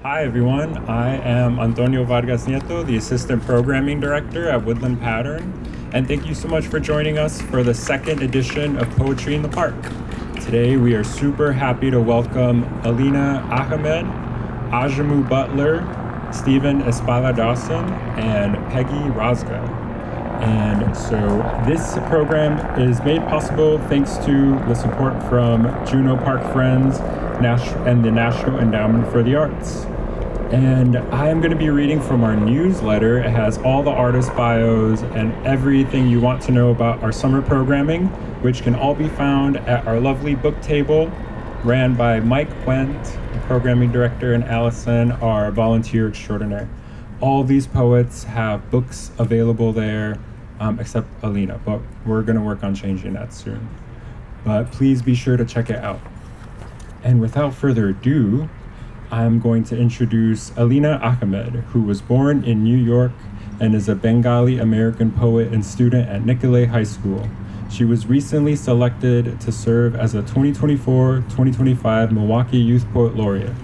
Hi everyone, I am Antonio Vargas Nieto, the Assistant Programming Director at Woodland Pattern, and thank you so much for joining us for the second edition of Poetry in the Park. Today we are super happy to welcome Aleena, Ahmed, Ajamou Butler, Stephen Espada Dawson, and Peggy Rozga. And so this program is made possible thanks to the support from Juneau Park Friends and the National Endowment for the Arts. And I am going to be reading from our newsletter. It has all the artist bios and everything you want to know about our summer programming, which can all be found at our lovely book table ran by Mike Wendt, the programming director, and Allison, our volunteer extraordinaire. All these poets have books available there, except Aleena, but we're going to work on changing that soon. But please be sure to check it out. And without further ado, I'm going to introduce Aleena Ahmed, who was born in New York and is a Bengali American poet and student at Nicolet High School. She was recently selected to serve as a 2024-2025 Milwaukee Youth Poet Laureate.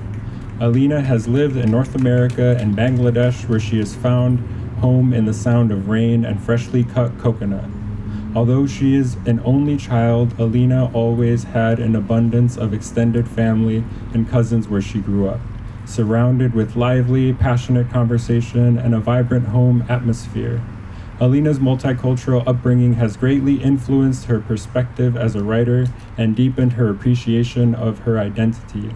Aleena has lived in North America and Bangladesh, where she has found home in the sound of rain and freshly cut coconut. Although she is an only child, Aleena always had an abundance of extended family and cousins where she grew up, surrounded with lively, passionate conversation and a vibrant home atmosphere. Aleena's multicultural upbringing has greatly influenced her perspective as a writer and deepened her appreciation of her identity.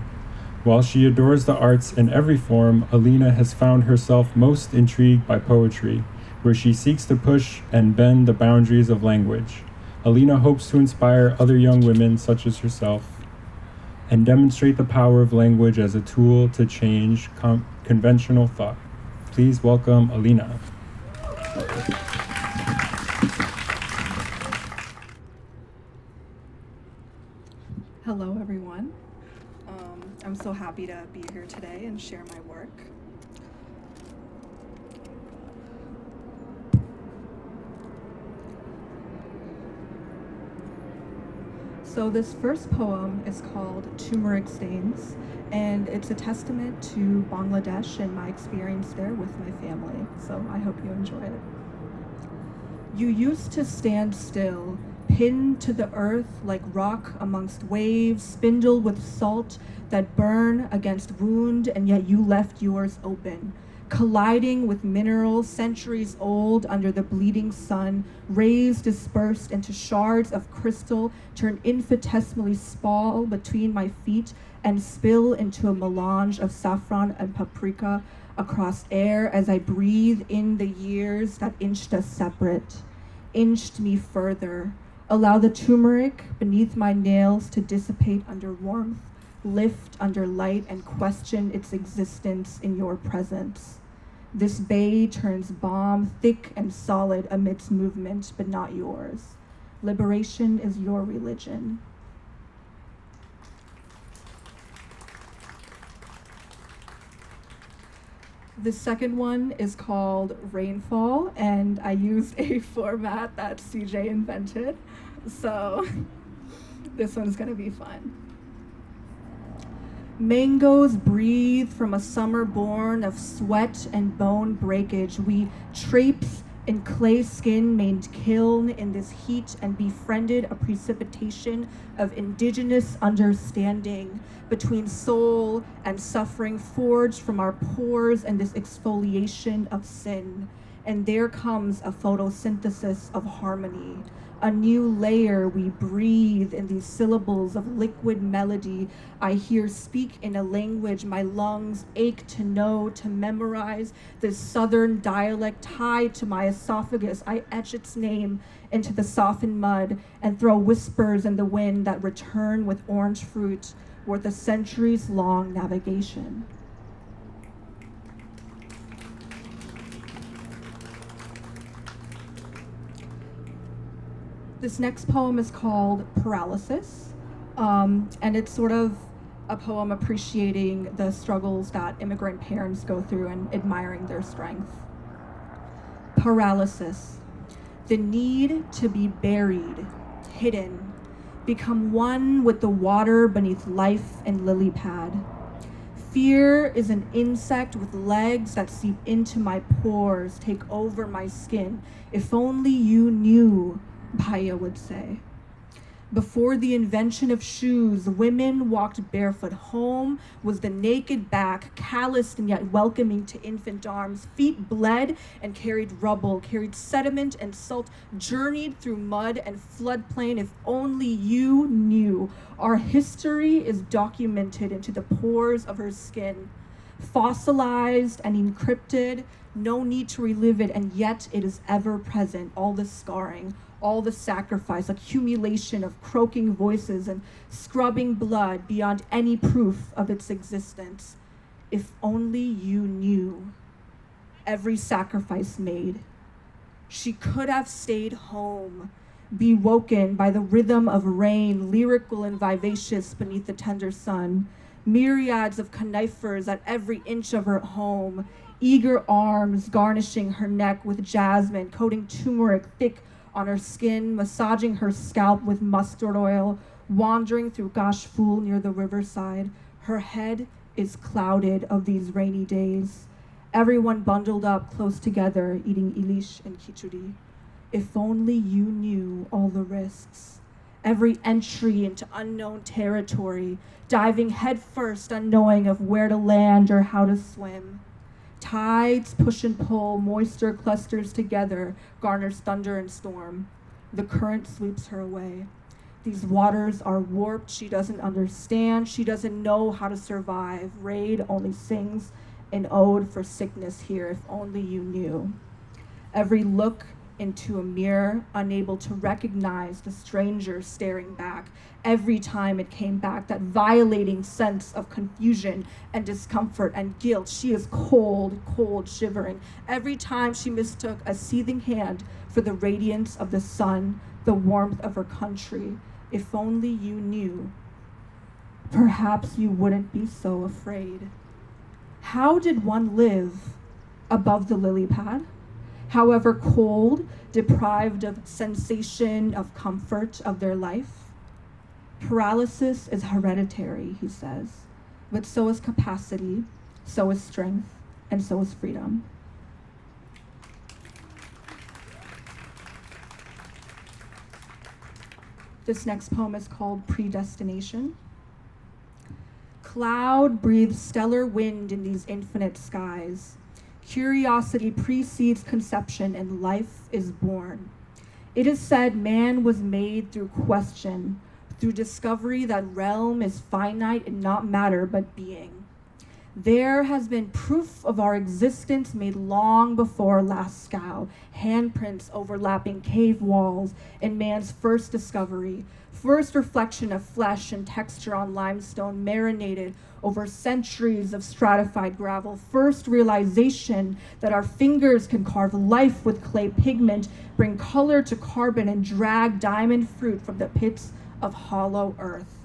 While she adores the arts in every form, Aleena has found herself most intrigued by poetry, where she seeks to push and bend the boundaries of language. Aleena hopes to inspire other young women such as herself and demonstrate the power of language as a tool to change conventional thought. Please welcome Aleena. Hello, everyone. I'm so happy to be here today and share my work. So this first poem is called Turmeric Stains, and it's a testament to Bangladesh and my experience there with my family, so I hope you enjoy it. You used to stand still, pinned to the earth like rock amongst waves, spindled with salt that burn against wound, and yet you left yours open, colliding with minerals centuries old under the bleeding sun, rays dispersed into shards of crystal, turn infinitesimally small between my feet and spill into a melange of saffron and paprika across air as I breathe in the years that inched us separate, inched me further. Allow the turmeric beneath my nails to dissipate under warmth, lift under light, and question its existence in your presence. This bay turns bomb, thick and solid amidst movement, but not yours. Liberation is your religion. The second one is called Rainfall, and I used a format that CJ invented, so this one's gonna be fun. Mangoes breathe from a summer born of sweat and bone breakage. We traipse in clay skin made kiln in this heat and befriended a precipitation of indigenous understanding between soul and suffering forged from our pores and this exfoliation of sin. And there comes a photosynthesis of harmony, a new layer we breathe in these syllables of liquid melody I hear speak in a language my lungs ache to know, to memorize, this southern dialect tied to my esophagus. I etch its name into the softened mud and throw whispers in the wind that return with orange fruit worth a centuries-long navigation. This next poem is called Paralysis, and it's sort of a poem appreciating the struggles that immigrant parents go through and admiring their strength. Paralysis, the need to be buried, hidden, become one with the water beneath life and lily pad. Fear is an insect with legs that seep into my pores, take over my skin. If only you knew, Baya would say. Before the invention of shoes, women walked barefoot. Home was the naked back, calloused and yet welcoming to infant arms. Feet bled and carried rubble, carried sediment and salt, journeyed through mud and floodplain. If only you knew. Our history is documented into the pores of her skin, fossilized and encrypted. No need to relive it, and yet it is ever present. All the scarring, all the sacrifice, accumulation of croaking voices and scrubbing blood beyond any proof of its existence. If only you knew. Every sacrifice made. She could have stayed home, be woken by the rhythm of rain, lyrical and vivacious beneath the tender sun. Myriads of conifers at every inch of her home, eager arms garnishing her neck with jasmine, coating turmeric thick on her skin, massaging her scalp with mustard oil, wandering through Gashful near the riverside. Her head is clouded of these rainy days. Everyone bundled up close together, eating ilish and khichdi. If only you knew all the risks. Every entry into unknown territory, diving headfirst unknowing of where to land or how to swim. Tides push and pull, moisture clusters together, garners thunder and storm. The current sweeps her away. These waters are warped, she doesn't understand, she doesn't know how to survive. Raid only sings an ode for sickness here, if only you knew. Every look into a mirror, unable to recognize the stranger staring back. Every time it came back, that violating sense of confusion and discomfort and guilt. She is cold, cold, shivering. Every time she mistook a seething hand for the radiance of the sun, the warmth of her country. If only you knew, perhaps you wouldn't be so afraid. How did one live above the lily pad? However cold, deprived of sensation, of comfort of their life. Paralysis is hereditary, he says, but so is capacity, so is strength, and so is freedom. This next poem is called Predestination. Cloud breathes stellar wind in these infinite skies. Curiosity precedes conception and life is born. It is said man was made through question, through discovery that realm is finite and not matter but being. There has been proof of our existence made long before Lascaux, handprints overlapping cave walls in man's first discovery, first reflection of flesh and texture on limestone marinated over centuries of stratified gravel, first realization that our fingers can carve life with clay pigment, bring color to carbon, and drag diamond fruit from the pits of hollow earth.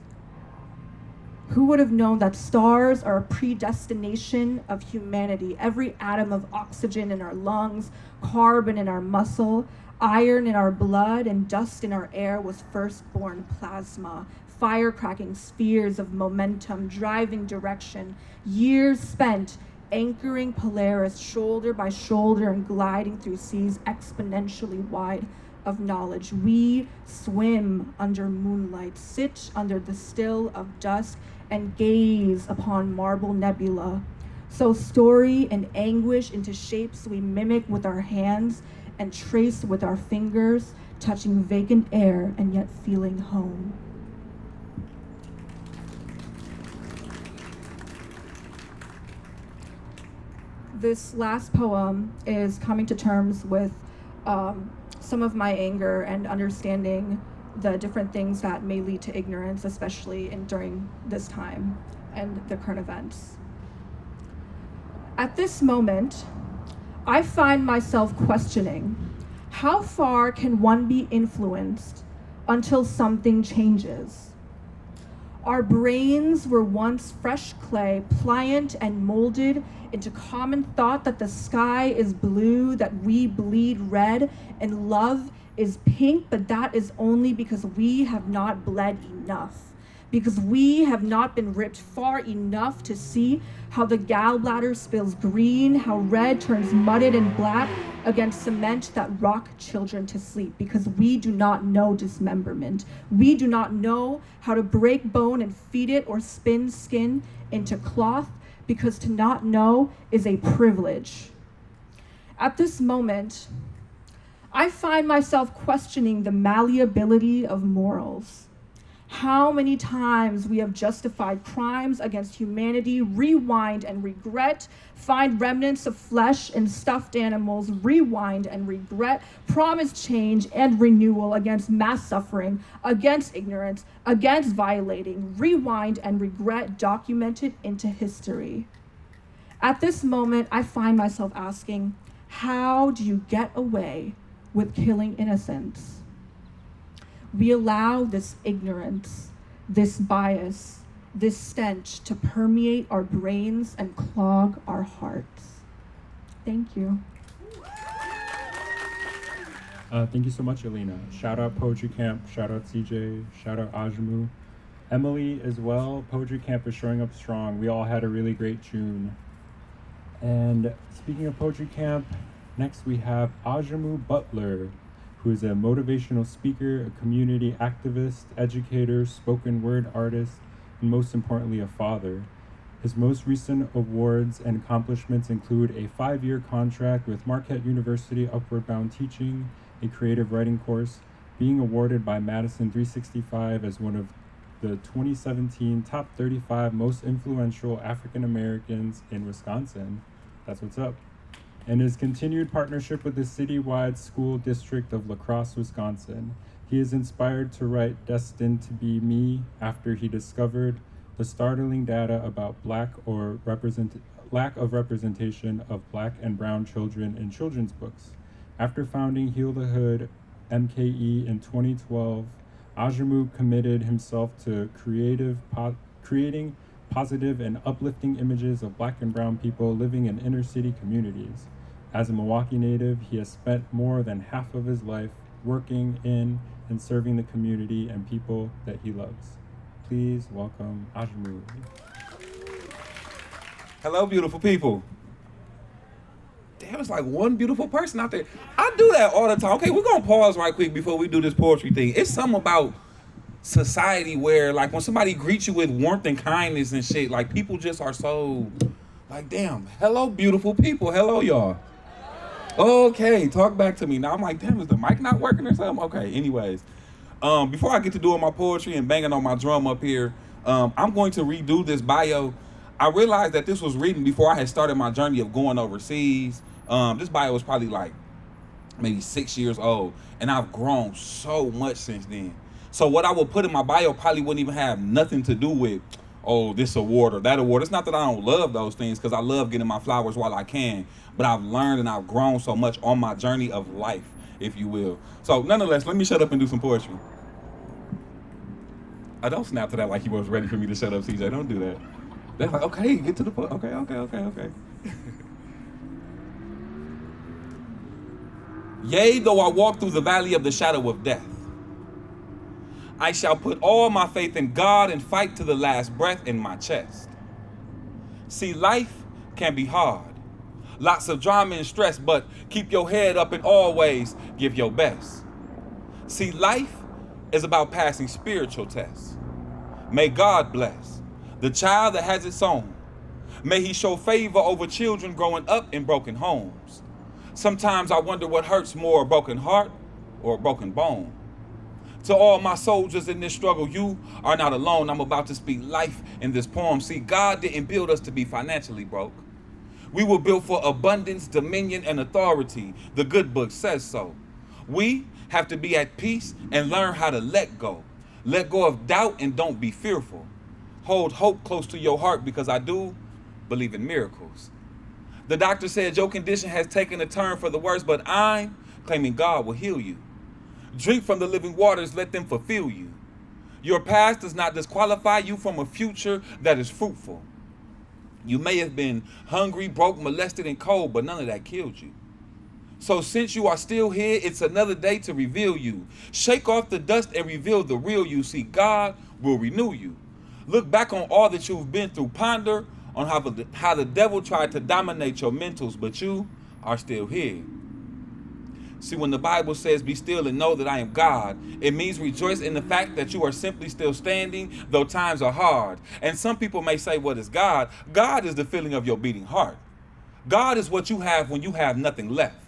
Who would have known that stars are a predestination of humanity? Every atom of oxygen in our lungs, carbon in our muscle, iron in our blood, and dust in our air was firstborn plasma, firecracking spheres of momentum, driving direction, years spent anchoring Polaris shoulder by shoulder and gliding through seas exponentially wide of knowledge. We swim under moonlight, sit under the still of dusk, and gaze upon marble nebula. So story and anguish into shapes we mimic with our hands and trace with our fingers, touching vacant air and yet feeling home. This last poem is coming to terms with some of my anger and understanding the different things that may lead to ignorance, especially during this time and the current events. At this moment, I find myself questioning, how far can one be influenced until something changes? Our brains were once fresh clay, pliant and molded into common thought that the sky is blue, that we bleed red, and love is pink, but that is only because we have not bled enough. because we have not been ripped far enough to see how the gallbladder spills green, how red turns mudded and black against cement that rock children to sleep, because we do not know dismemberment. We do not know how to break bone and feed it or spin skin into cloth, because to not know is a privilege. At this moment, I find myself questioning the malleability of morals. How many times we have justified crimes against humanity, rewind and regret, find remnants of flesh and stuffed animals, rewind and regret, promise change and renewal against mass suffering, against ignorance, against violating, rewind and regret documented into history. At this moment, I find myself asking, how do you get away with killing innocents? We allow this ignorance, this bias, this stench to permeate our brains and clog our hearts. Thank you. Thank you so much, Aleena. Shout out Poetry Camp, shout out CJ, shout out Ajamou. Emily as well, Poetry Camp is showing up strong. We all had a really great June. And speaking of Poetry Camp, next we have Ajamou Butler, who is a motivational speaker, a community activist, educator, spoken word artist, and most importantly, a father. His most recent awards and accomplishments include a 5-year contract with Marquette University Upward Bound teaching a creative writing course, being awarded by Madison 365 as one of the 2017 top 35 most influential African Americans in Wisconsin. That's what's up. And his continued partnership with the citywide school district of La Crosse, Wisconsin. He is inspired to write Destined To Be Me after he discovered the startling data about lack of representation of Black and brown children in children's books. After founding Heal the Hood MKE in 2012, Ajamou committed himself to creating positive and uplifting images of Black and brown people living in inner city communities. As a Milwaukee native, he has spent more than half of his life working in and serving the community and people that he loves. Please welcome Ajamou. Hello, beautiful people. Damn, it's like one beautiful person out there. I do that all the time. Okay, we're gonna pause right quick before we do this poetry thing. It's something about society where, like, when somebody greets you with warmth and kindness and shit, like, people just are so, like, damn, hello, beautiful people. Hello, y'all. Okay, talk back to me. Now I'm like, damn, is the mic not working or something? Okay, anyways. Before I get to doing my poetry and banging on my drum up here, I'm going to redo this bio. I realized that this was written before I had started my journey of going overseas. This bio was probably like maybe 6 years old, and I've grown so much since then. So what I would put in my bio probably wouldn't even have nothing to do with, oh, this award or that award. It's not that I don't love those things, because I love getting my flowers while I can, but I've learned and I've grown so much on my journey of life, if you will. So nonetheless, let me shut up and do some poetry. I don't snap to that like you was ready for me to shut up, CJ. Don't do that. That's like, okay, get to the point. Okay. Yea, though I walk through the valley of the shadow of death, I shall put all my faith in God and fight to the last breath in my chest. See, life can be hard. Lots of drama and stress, but keep your head up and always give your best. See, life is about passing spiritual tests. May God bless the child that has its own. May he show favor over children growing up in broken homes. Sometimes I wonder what hurts more, a broken heart or a broken bone. To all my soldiers in this struggle, you are not alone. I'm about to speak life in this poem. See, God didn't build us to be financially broke. We were built for abundance, dominion, and authority. The good book says so. We have to be at peace and learn how to let go. Let go of doubt and don't be fearful. Hold hope close to your heart, because I do believe in miracles. The doctor said your condition has taken a turn for the worse, but I'm claiming God will heal you. Drink from the living waters, let them fulfill you. Your past does not disqualify you from a future that is fruitful. You may have been hungry, broke, molested, and cold, but none of that killed you. So since you are still here, it's another day to reveal you. Shake off the dust and reveal the real you. See, God will renew you. Look back on all that you've been through. Ponder on how the devil tried to dominate your mentals, but you are still here. See, when the Bible says, be still and know that I am God, it means rejoice in the fact that you are simply still standing, though times are hard. And some people may say, what is God? God is the feeling of your beating heart. God is what you have when you have nothing left.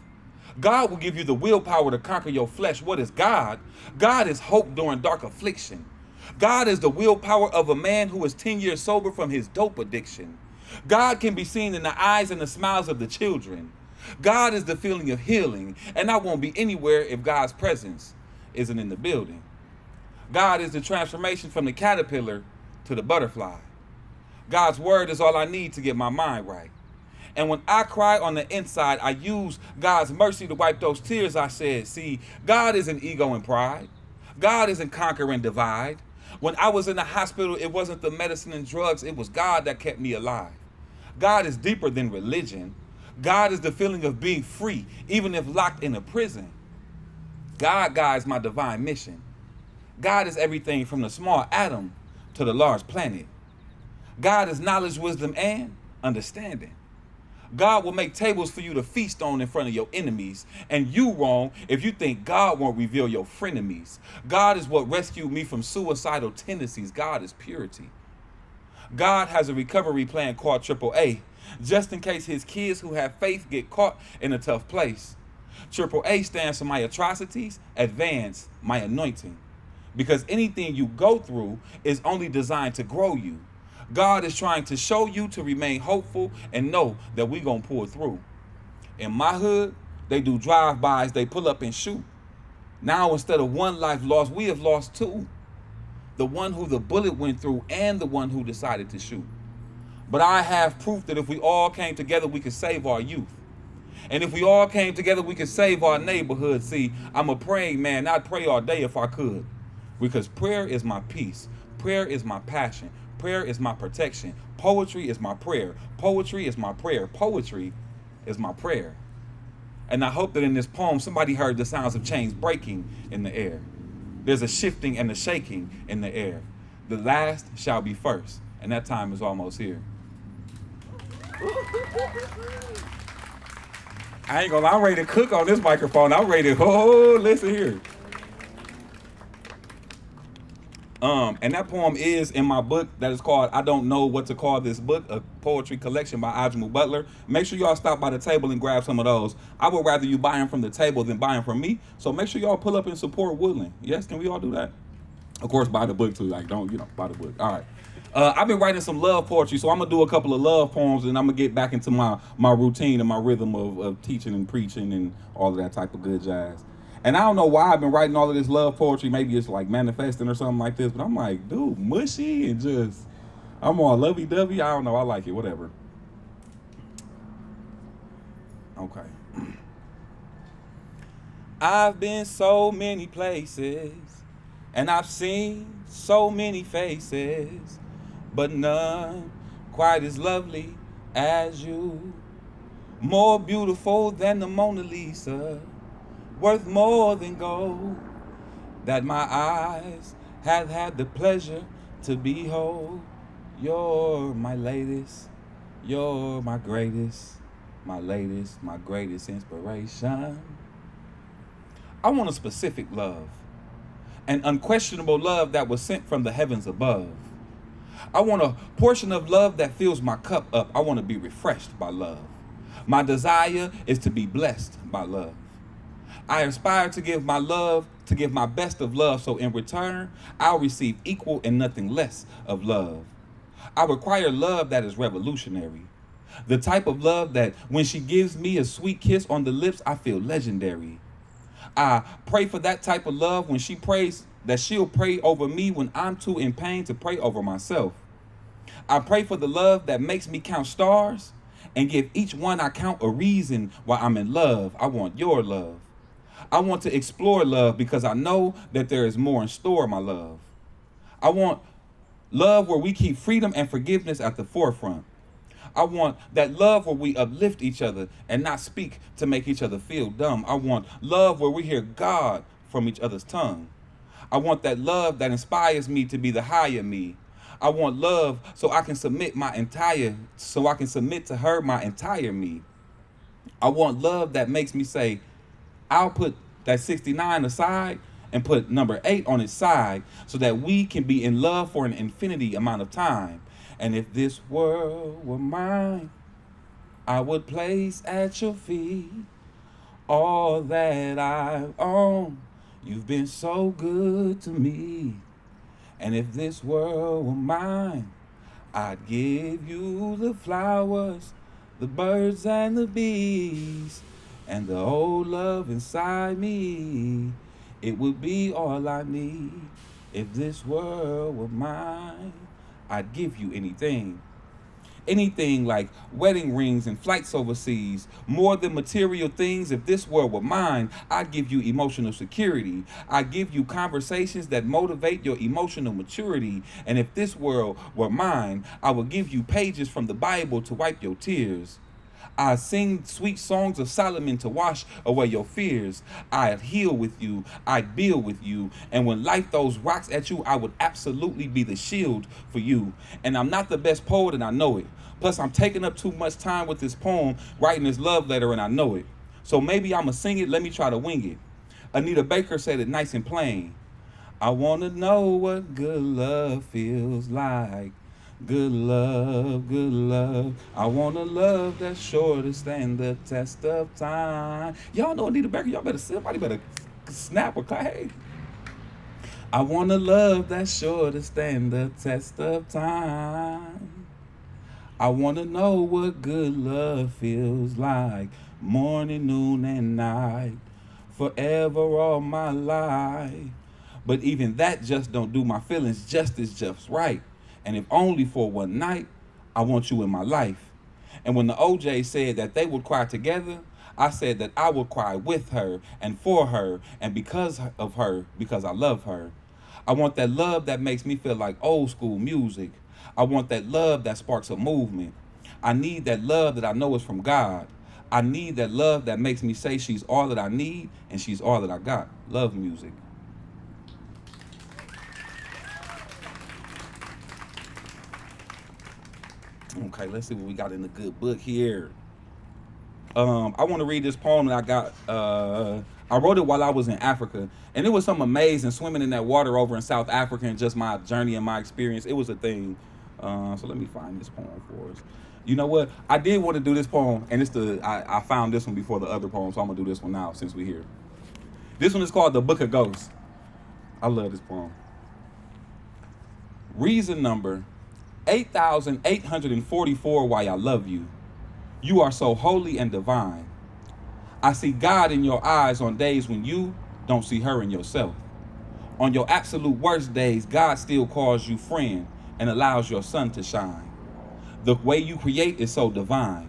God will give you the willpower to conquer your flesh. What is God? God is hope during dark affliction. God is the willpower of a man who is 10 years sober from his dope addiction. God can be seen in the eyes and the smiles of the children. God is the feeling of healing, and I won't be anywhere if God's presence isn't in the building. God is the transformation from the caterpillar to the butterfly. God's word is all I need to get my mind right. And when I cry on the inside, I use God's mercy to wipe those tears. I said, see, God isn't ego and pride. God isn't conquer and divide. When I was in the hospital, it wasn't the medicine and drugs. It was God that kept me alive. God is deeper than religion. God is the feeling of being free, even if locked in a prison. God guides my divine mission. God is everything from the small atom to the large planet. God is knowledge, wisdom, and understanding. God will make tables for you to feast on in front of your enemies. And you wrong if you think God won't reveal your frenemies. God is what rescued me from suicidal tendencies. God is purity. God has a recovery plan called AAA, just in case his kids who have faith get caught in a tough place. AAA stands for my atrocities, advance my anointing. Because anything you go through is only designed to grow you. God is trying to show you to remain hopeful and know that we're going to pull through. In my hood, they do drive-bys, they pull up and shoot. Now, instead of one life lost, we have lost two. The one who the bullet went through and the one who decided to shoot. But I have proof that if we all came together, we could save our youth. And if we all came together, we could save our neighborhood. See, I'm a praying man. I'd pray all day if I could. Because prayer is my peace. Prayer is my passion. Prayer is my protection. Poetry is my prayer. Poetry is my prayer. Poetry is my prayer. And I hope that in this poem, somebody heard the sounds of chains breaking in the air. There's a shifting and a shaking in the air. The last shall be first. And that time is almost here. I ain't gonna lie, I'm ready to cook on this microphone. I'm ready to, listen here. And that poem is in my book that is called I Don't Know What to Call This Book, a poetry collection by Ajamou Butler. Make sure y'all stop by the table and grab some of those. I would rather you buy them from the table than buy them from me. So make sure y'all pull up and support Woodland. Yes, can we all do that? Of course, buy the book too. Like, don't, buy the book. All right. I've been writing some love poetry, so I'm going to do a couple of love poems, and I'm going to get back into my routine and my rhythm of teaching and preaching and all of that type of good jazz. And I don't know why I've been writing all of this love poetry. Maybe it's like manifesting or something like this, but I'm like, dude, mushy and just, I'm all lovey-dovey. I don't know. I like it. Whatever. Okay. I've been so many places, and I've seen so many faces, but none quite as lovely as you. More beautiful than the Mona Lisa, worth more than gold, that my eyes have had the pleasure to behold. You're my latest, you're my greatest, my latest, my greatest inspiration. I want a specific love, an unquestionable love that was sent from the heavens above. I want a portion of love that fills my cup up. I want to be refreshed by love. My desire is to be blessed by love. I aspire to give my love, to give my best of love, so in return, I'll receive equal and nothing less of love. I require love that is revolutionary. The type of love that when she gives me a sweet kiss on the lips, I feel legendary. I pray for that type of love when she prays, that she'll pray over me when I'm too in pain to pray over myself. I pray for the love that makes me count stars and give each one I count a reason why I'm in love. I want your love. I want to explore love because I know that there is more in store, my love. I want love where we keep freedom and forgiveness at the forefront. I want that love where we uplift each other and not speak to make each other feel dumb. I want love where we hear God from each other's tongue. I want that love that inspires me to be the higher me. I want love so I can submit to her my entire me. I want love that makes me say, I'll put that 69 aside and put number 8 on its side so that we can be in love for an infinity amount of time. And if this world were mine, I would place at your feet all that I own. You've been so good to me. And if this world were mine, I'd give you the flowers, the birds and the bees, and the old love inside me. It would be all I need. If this world were mine, I'd give you anything. Anything like wedding rings and flights overseas, more than material things. If this world were mine, I'd give you emotional security. I'd give you conversations that motivate your emotional maturity. And if this world were mine, I would give you pages from the Bible to wipe your tears. I sing sweet songs of Solomon to wash away your fears. I'd heal with you. I'd build with you. And when life throws rocks at you, I would absolutely be the shield for you. And I'm not the best poet, and I know it. Plus, I'm taking up too much time with this poem, writing this love letter, and I know it. So maybe I'ma sing it. Let me try to wing it. Anita Baker said it nice and plain. I want to know what good love feels like. Good love, good love. I want a love that's sure to stand the test of time. Y'all know Anita Baker. Y'all better, somebody better snap or clap. Hey. I want a love that's sure to stand the test of time. I want to know what good love feels like. Morning, noon, and night. Forever all my life. But even that just don't do my feelings justice just right. And if only for one night, I want you in my life. And when the OJ said that they would cry together, I said that I would cry with her and for her and because of her, because I love her. I want that love that makes me feel like old school music. I want that love that sparks a movement. I need that love that I know is from God. I need that love that makes me say she's all that I need and she's all that I got. Love music. Okay, let's see what we got in the good book here. I want to read this poem that I got. I wrote it while I was in Africa, and it was something amazing swimming in that water over in South Africa and just my journey and my experience. It was a thing. So let me find this poem for us. You know what? I did want to do this poem, and I found this one before the other poem, so I'm gonna do this one now since we're here. This one is called The Book of Ghosts. I love this poem. Reason number 8,844 why I love you. You are so holy and divine. I see God in your eyes on days when you don't see her in yourself. On your absolute worst days, God still calls you friend and allows your sun to shine. The way you create is so divine.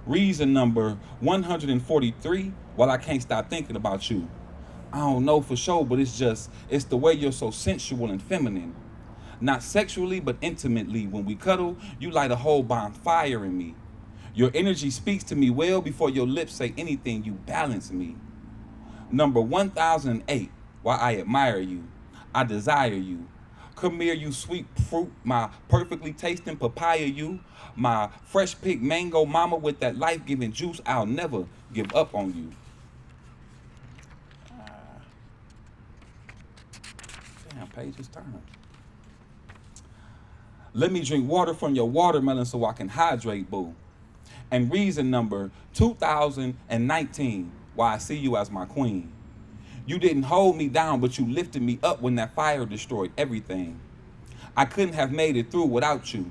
Reason number 143 why I can't stop thinking about you. I don't know for sure, but it's the way you're so sensual and feminine. Not sexually, but intimately. When we cuddle, you light a whole bonfire in me. Your energy speaks to me well before your lips say anything. You balance me. Number 1008, why I admire you. I desire you. Come here, you sweet fruit, my perfectly tasting papaya, you. My fresh picked mango mama with that life-giving juice. I'll never give up on you. Damn, pages turn. Let me drink water from your watermelon so I can hydrate, boo. And reason number 2019, why I see you as my queen. You didn't hold me down, but you lifted me up when that fire destroyed everything. I couldn't have made it through without you.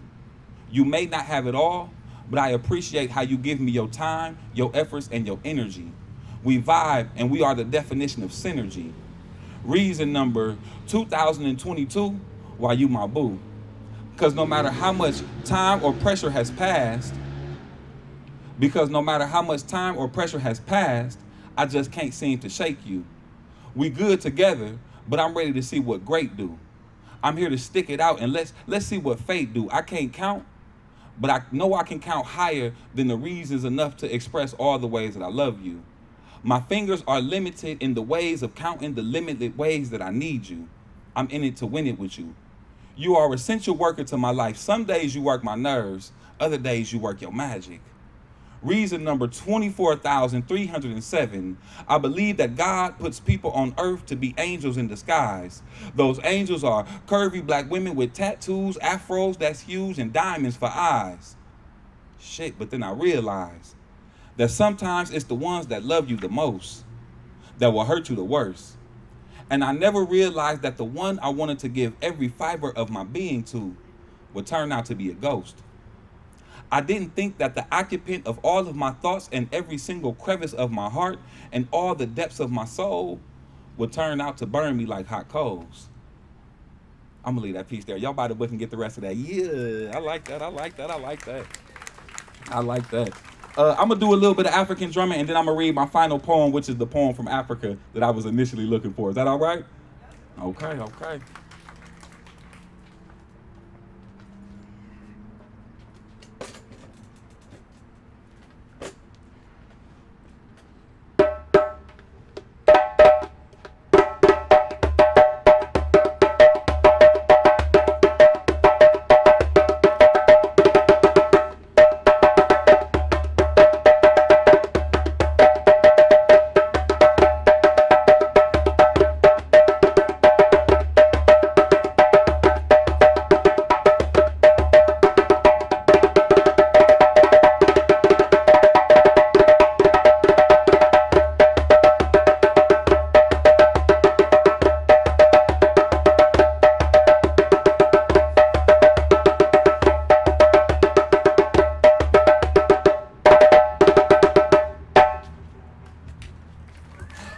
You may not have it all, but I appreciate how you give me your time, your efforts, and your energy. We vibe, and we are the definition of synergy. Reason number 2022, why you my boo. Because no matter how much time or pressure has passed, I just can't seem to shake you. We good together, but I'm ready to see what great do. I'm here to stick it out and let's see what fate do. I can't count, but I know I can count higher than the reasons enough to express all the ways that I love you. My fingers are limited in the ways of counting the limited ways that I need you. I'm in it to win it with you. You are an essential worker to my life. Some days you work my nerves, other days you work your magic. Reason number 24,307, I believe that God puts people on earth to be angels in disguise. Those angels are curvy black women with tattoos, afros that's huge, and diamonds for eyes. Shit, but then I realized that sometimes it's the ones that love you the most that will hurt you the worst. And I never realized that the one I wanted to give every fiber of my being to would turn out to be a ghost. I didn't think that the occupant of all of my thoughts and every single crevice of my heart and all the depths of my soul would turn out to burn me like hot coals. I'm gonna leave that piece there. Y'all by the book and get the rest of that. Yeah, I like that. I'm gonna do a little bit of African drumming, and then I'm gonna read my final poem, which is the poem from Africa that I was initially looking for. Is that all right? Okay.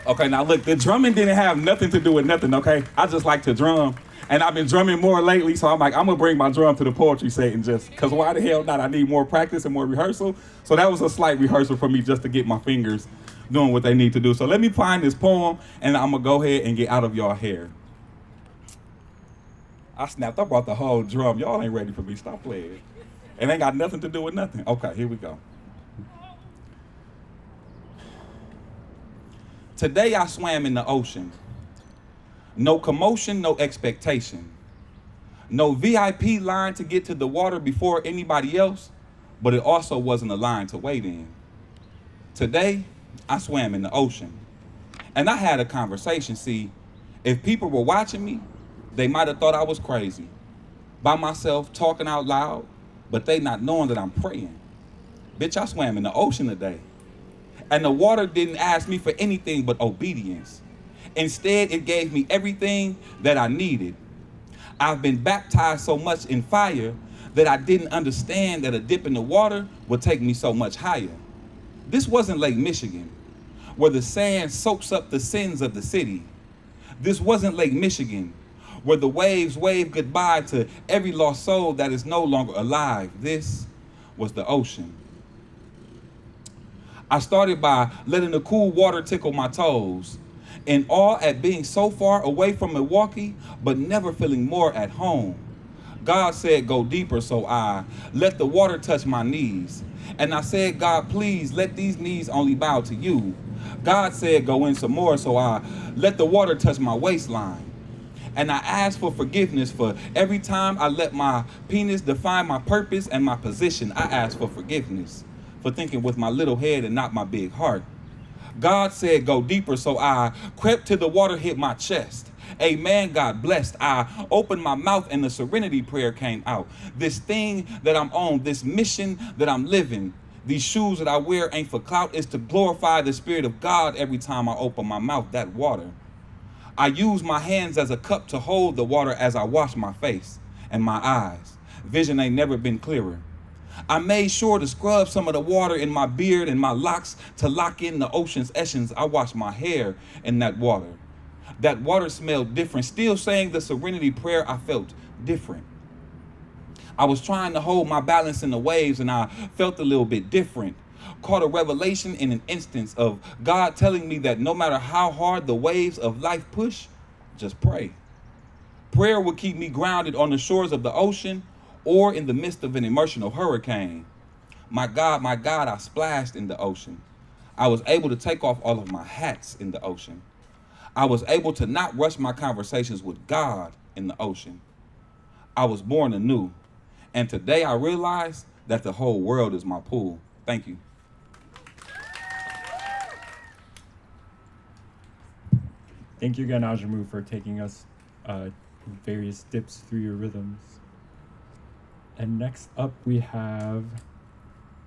Okay, now look, the drumming didn't have nothing to do with nothing, okay? I just like to drum, and I've been drumming more lately, so I'm like, I'm gonna bring my drum to the poetry set and just, cause why the hell not? I need more practice and more rehearsal. So that was a slight rehearsal for me just to get my fingers doing what they need to do. So let me find this poem, and I'm gonna go ahead and get out of y'all hair. I snapped, I brought the whole drum. Y'all ain't ready for me, stop playing. It ain't got nothing to do with nothing. Okay, here we go. Today I swam in the ocean. No commotion, no expectation. No VIP line to get to the water before anybody else, but it also wasn't a line to wait in. Today, I swam in the ocean. And I had a conversation. See, if people were watching me, they might have thought I was crazy. By myself, talking out loud, but they not knowing that I'm praying. Bitch, I swam in the ocean today. And the water didn't ask me for anything but obedience. Instead, it gave me everything that I needed. I've been baptized so much in fire that I didn't understand that a dip in the water would take me so much higher. This wasn't Lake Michigan, where the sand soaks up the sins of the city. This wasn't Lake Michigan, where the waves wave goodbye to every lost soul that is no longer alive. This was the ocean. I started by letting the cool water tickle my toes, in awe at being so far away from Milwaukee, but never feeling more at home. God said, go deeper, so I let the water touch my knees. And I said, God, please let these knees only bow to you. God said, go in some more, so I let the water touch my waistline. And I asked for forgiveness for every time I let my penis define my purpose and my position. I asked for forgiveness for thinking with my little head and not my big heart. God said, go deeper, so I crept till the water hit my chest. Amen, God blessed. I opened my mouth and the serenity prayer came out. This thing that I'm on, this mission that I'm living, these shoes that I wear ain't for clout, it's to glorify the Spirit of God every time I open my mouth, that water. I use my hands as a cup to hold the water as I wash my face and my eyes. Vision ain't never been clearer. I made sure to scrub some of the water in my beard and my locks to lock in the ocean's essence. I washed my hair in that water. That water smelled different. Still saying the serenity prayer, I felt different. I was trying to hold my balance in the waves and I felt a little bit different. Caught a revelation in an instance of God telling me that no matter how hard the waves of life push, just pray. Prayer will keep me grounded on the shores of the ocean or in the midst of an emotional hurricane. My God, I splashed in the ocean. I was able to take off all of my hats in the ocean. I was able to not rush my conversations with God in the ocean. I was born anew, and today I realize that the whole world is my pool. Thank you. Thank you again, Ajamou, for taking us various dips through your rhythms. And next up, we have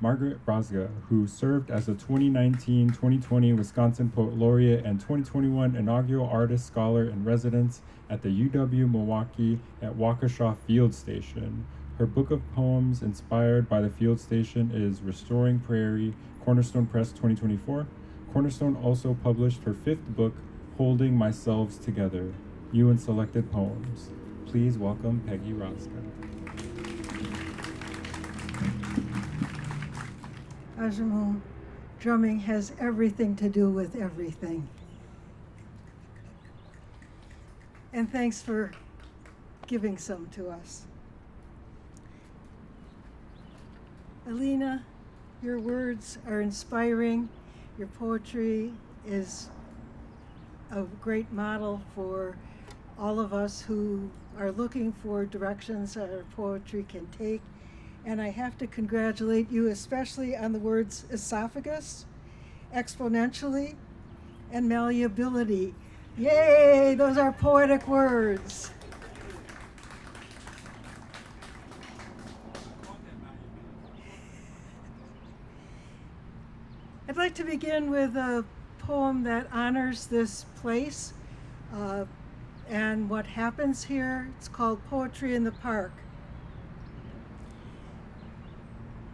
Margaret Rozga, who served as a 2019-2020 Wisconsin Poet Laureate and 2021 inaugural Artist Scholar in Residence at the UW Milwaukee at Waukesha Field Station. Her book of poems inspired by the field station is Restoring Prairie, Cornerstone Press 2024. Cornerstone also published her 5th book, Holding Myselves Together, New and Selected Poems. Please welcome Peggy Rozga. Ajamou, drumming has everything to do with everything. And thanks for giving some to us. Aleena, your words are inspiring. Your poetry is a great model for all of us who are looking for directions our poetry can take. And I have to congratulate you especially on the words esophagus, exponentially, and malleability. Yay, those are poetic words. I'd like to begin with a poem that honors this place and what happens here. It's called Poetry in the Park.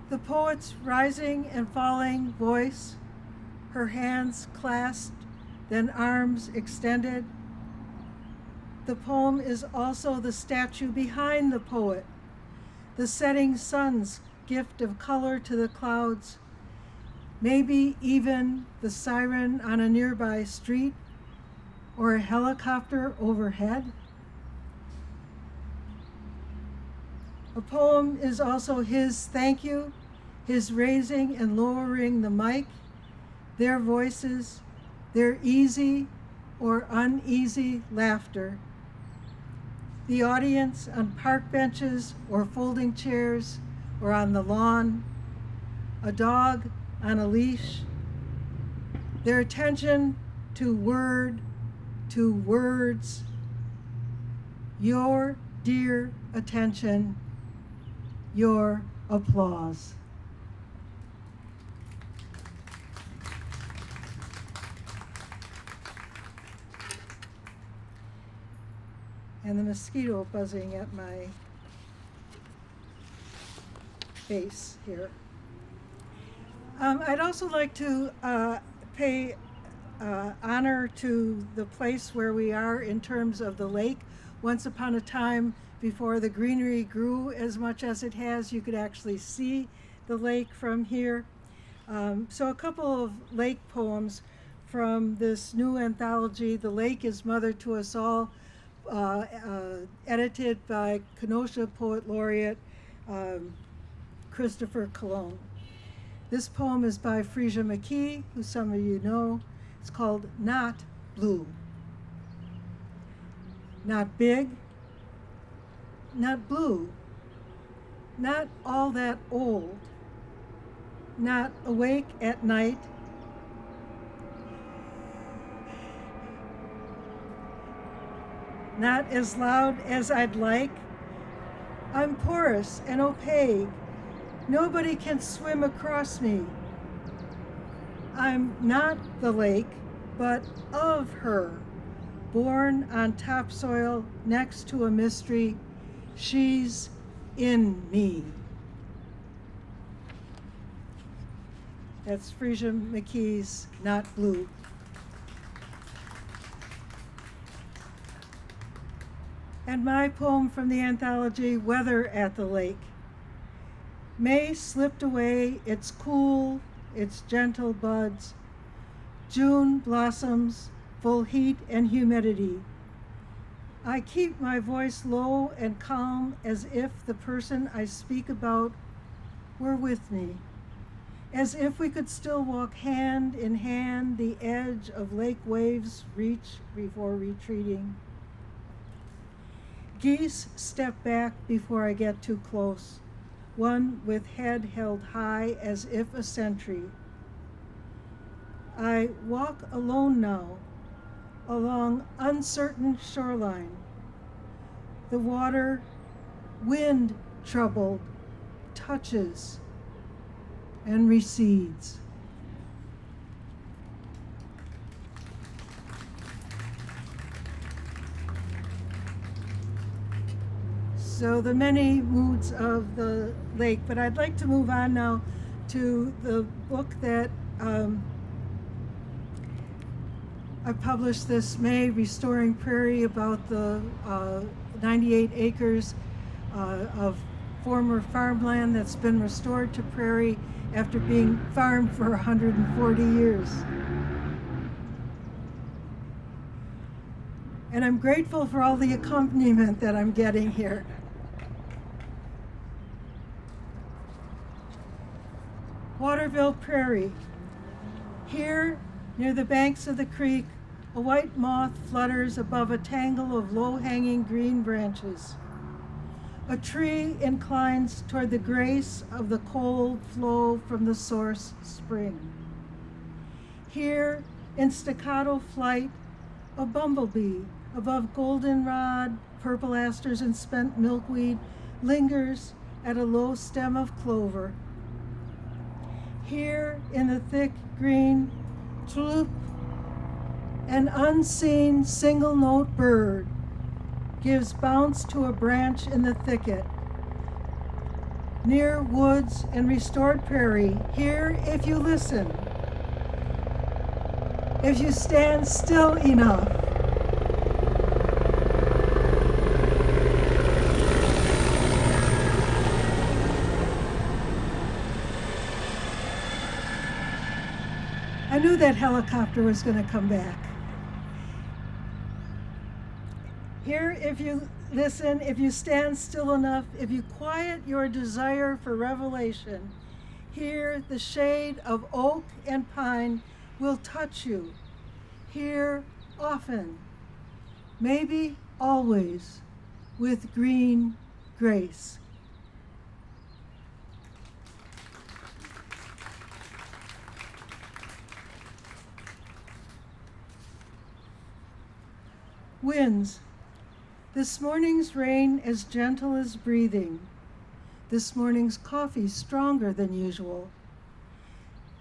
The poet's rising and falling voice, her hands clasped, then arms extended. The poem is also the statue behind the poet, the setting sun's gift of color to the clouds, maybe even the siren on a nearby street or a helicopter overhead. A poem is also his thank you, his raising and lowering the mic, their voices, their easy or uneasy laughter. The audience on park benches or folding chairs or on the lawn, a dog on a leash, their attention to words, your dear attention, your applause. And the mosquito buzzing at my face here. I'd also like to pay honor to the place where we are in terms of the lake. Once upon a time, before the greenery grew as much as it has, you could actually see the lake from here. So a couple of lake poems from this new anthology, The Lake is Mother to Us All, edited by Kenosha Poet Laureate Christopher Cologne. This poem is by Frisia McKee, who some of you know. It's called Not Blue. Not big, not blue, not all that old, not awake at night, not as loud as I'd like. I'm porous and opaque. Nobody can swim across me. I'm not the lake, but of her, born on topsoil next to a mystery. She's in me. That's Frisia McKee's Not Blue. And my poem from the anthology, Weather at the Lake. May slipped away its cool, its gentle buds. June blossoms, full heat and humidity. I keep my voice low and calm as if the person I speak about were with me, as if we could still walk hand in hand the edge of lake waves reach before retreating. Geese step back before I get too close, one with head held high as if a sentry. I walk alone now, along uncertain shoreline. The water, wind troubled, touches and recedes. So the many moods of the lake, but I'd like to move on now to the book that I published this May, Restoring Prairie, about the 98 acres of former farmland that's been restored to prairie after being farmed for 140 years. And I'm grateful for all the accompaniment that I'm getting here. Waterville Prairie. Here, near the banks of the creek, a white moth flutters above a tangle of low-hanging green branches. A tree inclines toward the grace of the cold flow from the source spring. Here, in staccato flight, a bumblebee above goldenrod, purple asters, and spent milkweed lingers at a low stem of clover. Here, in the thick green tulip, an unseen single-note bird gives bounce to a branch in the thicket. Near woods and restored prairie, here, if you listen, if you stand still enough, I knew that helicopter was going to come back. Here, if you listen, if you stand still enough, if you quiet your desire for revelation, here the shade of oak and pine will touch you. Here often, maybe always, with green grace. Winds. This morning's rain as gentle as breathing. This morning's coffee stronger than usual.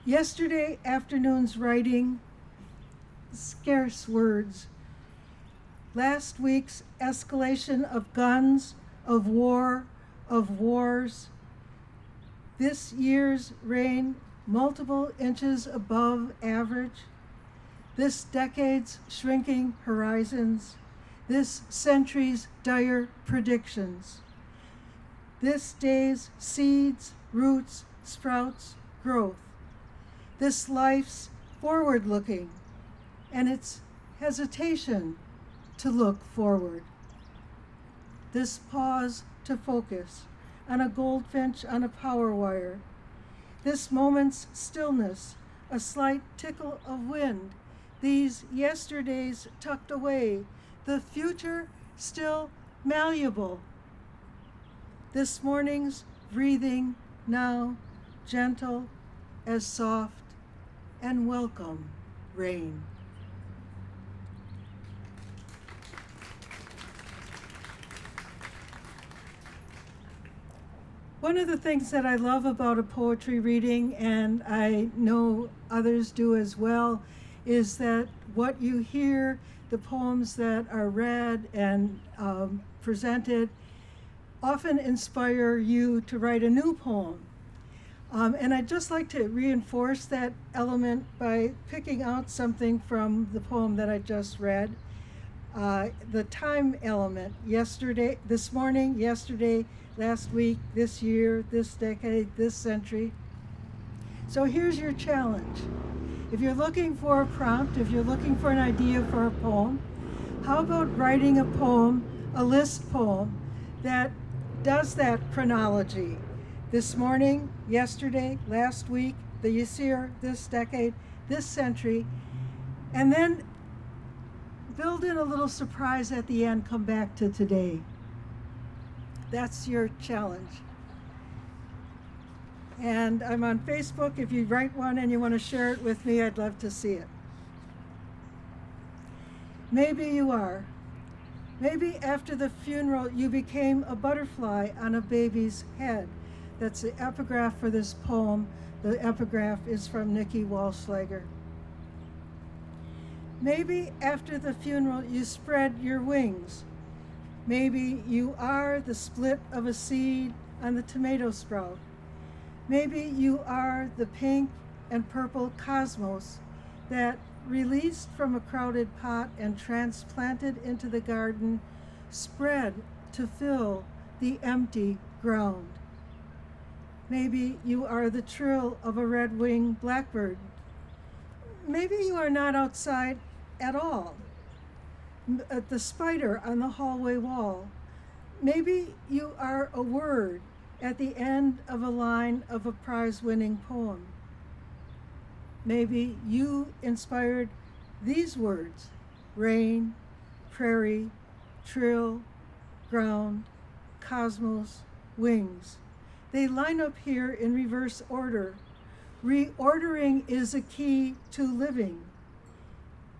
Yesterday afternoon's writing, scarce words. Last week's escalation of guns, of war, of wars. This year's rain, multiple inches above average. This decade's shrinking horizons. This century's dire predictions. This day's seeds, roots, sprouts, growth. This life's forward-looking and its hesitation to look forward. This pause to focus on a goldfinch on a power wire. This moment's stillness, a slight tickle of wind. These yesterdays tucked away, the future still malleable. This morning's breathing now gentle as soft and welcome rain. One of the things that I love about a poetry reading, and I know others do as well, is that what you hear, the poems that are read and presented, often inspire you to write a new poem. And I'd just like to reinforce that element by picking out something from the poem that I just read. The time element, yesterday, this morning, yesterday, last week, this year, this decade, this century. So here's your challenge. If you're looking for a prompt, if you're looking for an idea for a poem, How about writing a poem, a list poem, that does that chronology? This morning, yesterday, last week, this year, this decade, this century, and then build in a little surprise at the end, come back to today. That's your challenge. And I'm on Facebook. If you write one and you want to share it with me, I'd love to see it. Maybe you are. Maybe after the funeral you became a butterfly on a baby's head. That's the epigraph for this poem. The epigraph is from Nikki Walschlager. Maybe after the funeral you spread your wings. Maybe you are the split of a seed on the tomato sprout. Maybe you are the pink and purple cosmos that, released from a crowded pot and transplanted into the garden, spread to fill the empty ground. Maybe you are the trill of a red-winged blackbird. Maybe you are not outside at all, the spider on the hallway wall. Maybe you are a word at the end of a line of a prize-winning poem. Maybe you inspired these words: rain, prairie, trill, ground, cosmos, wings. They line up here in reverse order. Reordering is a key to living.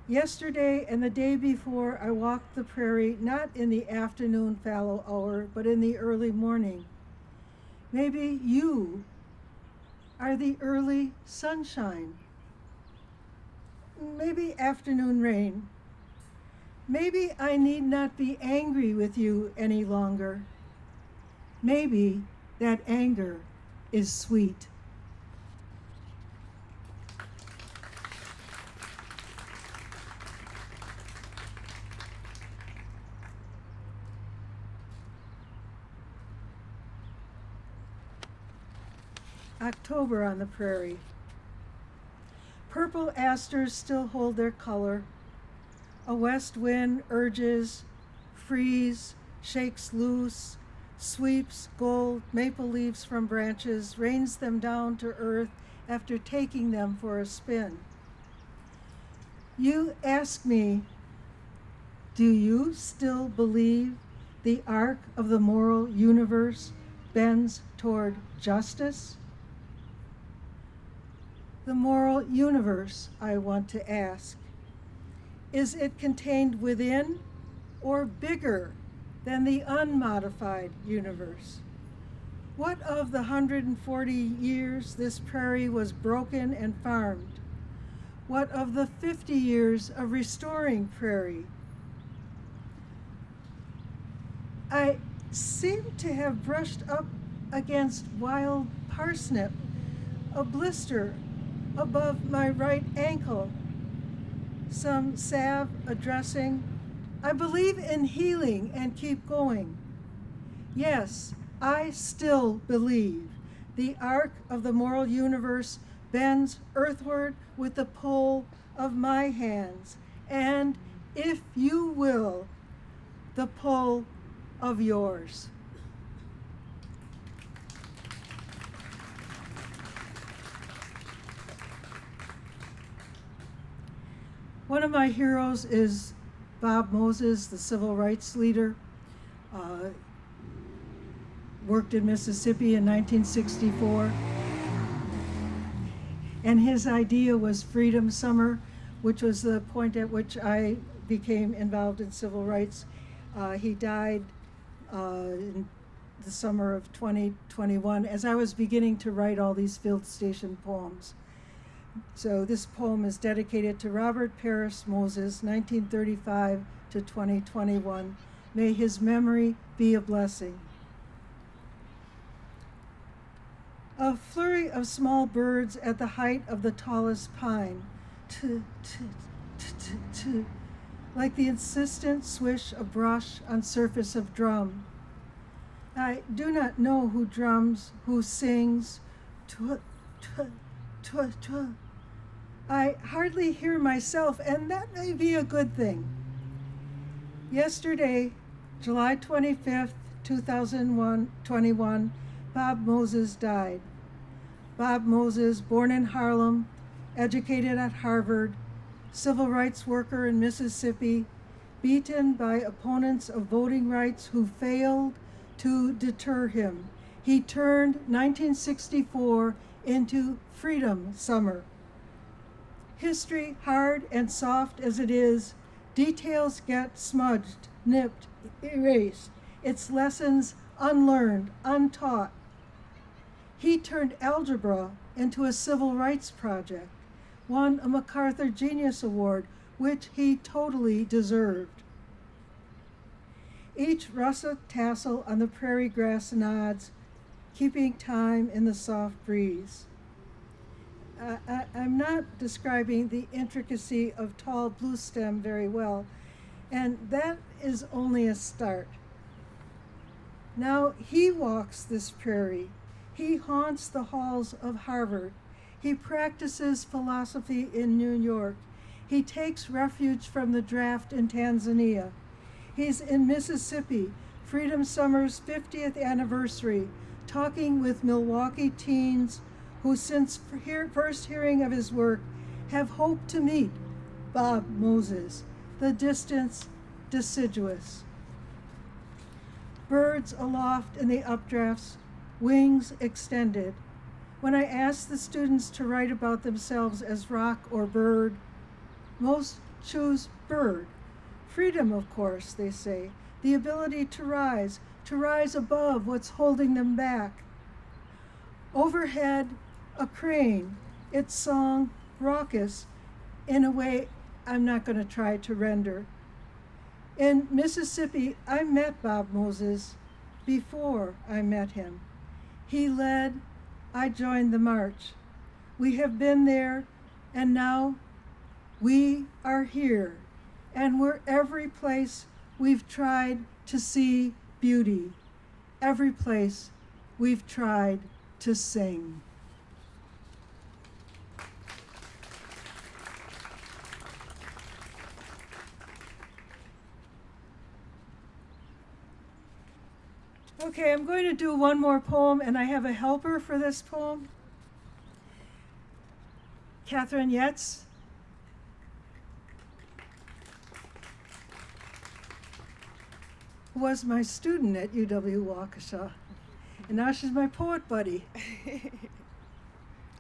Yesterday and the day before, I walked the prairie, not in the afternoon fallow hour, but in the early morning. Maybe you are the early sunshine. Maybe afternoon rain. Maybe I need not be angry with you any longer. Maybe that anger is sweet. October on the prairie. Purple asters still hold their color. A west wind urges, frees, shakes loose, sweeps gold maple leaves from branches, rains them down to earth after taking them for a spin. You ask me, do you still believe the arc of the moral universe bends toward justice? The moral universe, I want to ask, is it contained within or bigger than the unmodified universe? What of the 140 years this prairie was broken and farmed? What of the 50 years of restoring prairie? I seem to have brushed up against wild parsnip, a blister above my right ankle, some salve, a dressing. I believe in healing and keep going. Yes, I still believe the arc of the moral universe bends earthward with the pull of my hands, and, if you will, the pull of yours. One of my heroes is Bob Moses, the civil rights leader. Worked in Mississippi in 1964. And his idea was Freedom Summer, which was the point at which I became involved in civil rights. He died in the summer of 2021 as I was beginning to write all these field station poems. So this poem is dedicated to Robert Paris Moses, 1935 to 2021. May his memory be a blessing. A flurry of small birds at the height of the tallest pine, like the insistent swish of brush on surface of drum. I do not know who drums, who sings, I hardly hear myself, and that may be a good thing. Yesterday, July 25th, 2021, Bob Moses died. Bob Moses, born in Harlem, educated at Harvard, civil rights worker in Mississippi, beaten by opponents of voting rights who failed to deter him. He turned 1964 into Freedom Summer. History, hard and soft as it is, details get smudged, nipped, erased, its lessons unlearned, untaught. He turned algebra into a civil rights project, won a MacArthur Genius Award, which he totally deserved. Each russet tassel on the prairie grass nods, keeping time in the soft breeze. I'm not describing the intricacy of tall blue stem very well, and that is only a start. Now he walks this prairie. He haunts the halls of Harvard. He practices philosophy in New York. He takes refuge from the draft in Tanzania. He's in Mississippi, Freedom Summer's 50th anniversary, talking with Milwaukee teens who, since first hearing of his work, have hoped to meet Bob Moses, the distance deciduous. Birds aloft in the updrafts, wings extended. When I ask the students to write about themselves as rock or bird, most choose bird. Freedom, of course, they say, the ability to rise above what's holding them back. Overhead, a crane, its song raucous in a way I'm not going to try to render. In Mississippi, I met Bob Moses before I met him. He led, I joined the march. We have been there, and now we are here. And we're every place we've tried to see beauty, every place we've tried to sing. Okay, I'm going to do one more poem, and I have a helper for this poem. Katherine Yetz. Who was my student at UW-Waukesha, and now she's my poet buddy.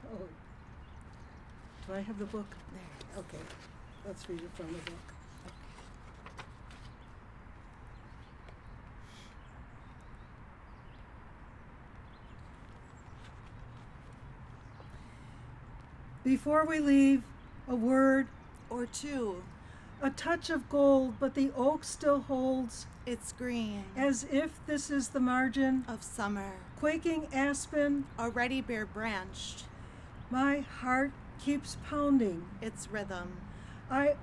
Oh, do I have the book? There. Okay, let's read it from the book. Before we leave, a word or two. A touch of gold, but the oak still holds It's green as if this is the margin of summer, quaking aspen. already bare branched, My heart keeps pounding. its rhythm, I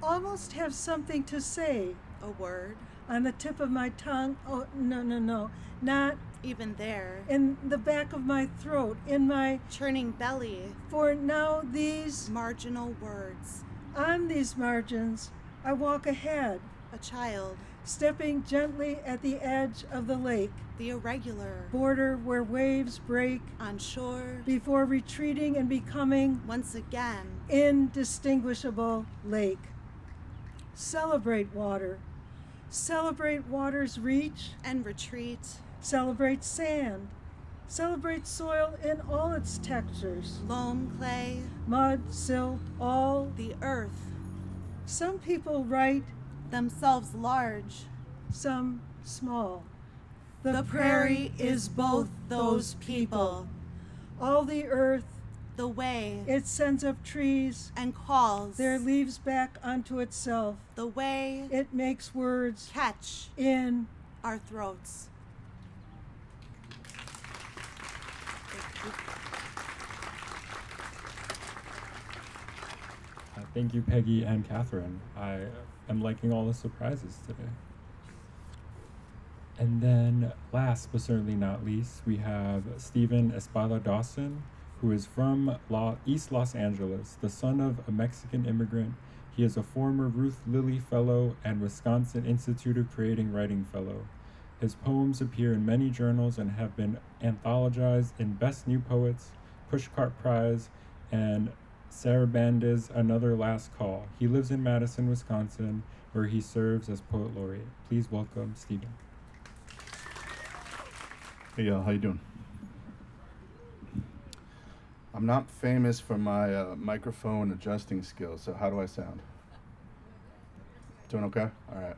almost have something to say a word, on the tip of my tongue. Oh, no, not even there, in the back of my throat, in my, churning belly, for now these, marginal words, on these margins, I walk ahead, a child, stepping gently at the edge of the lake, the irregular, border where waves break, on shore, before retreating and becoming once again, indistinguishable lake. Celebrate water. Celebrate water's reach. and retreat, Celebrate sand. Celebrate soil in all its textures. loam, clay, Mud, silt, all. the earth, Some people write, themselves large, some small. the prairie is both those people, All the earth, the way, it sends up trees, and calls, their leaves back onto itself. the way, It makes words catch in. our throats. Thank you, Peggy and Katherine. I am liking all the surprises today. And then last but certainly not least, we have Stephen Espada Dawson, who is from East Los Angeles, the son of a Mexican immigrant. He is a former Ruth Lilly Fellow and Wisconsin Institute of Creating Writing Fellow. His poems appear in many journals and have been anthologized in Best New Poets, Pushcart Prize, and Sarabande's Another Last Call. He lives in Madison, Wisconsin, where he serves as Poet Laureate. Please welcome Stephen. Hey y'all, how you doing? I'm not famous for my microphone adjusting skills, so how do I sound? Doing okay? All right.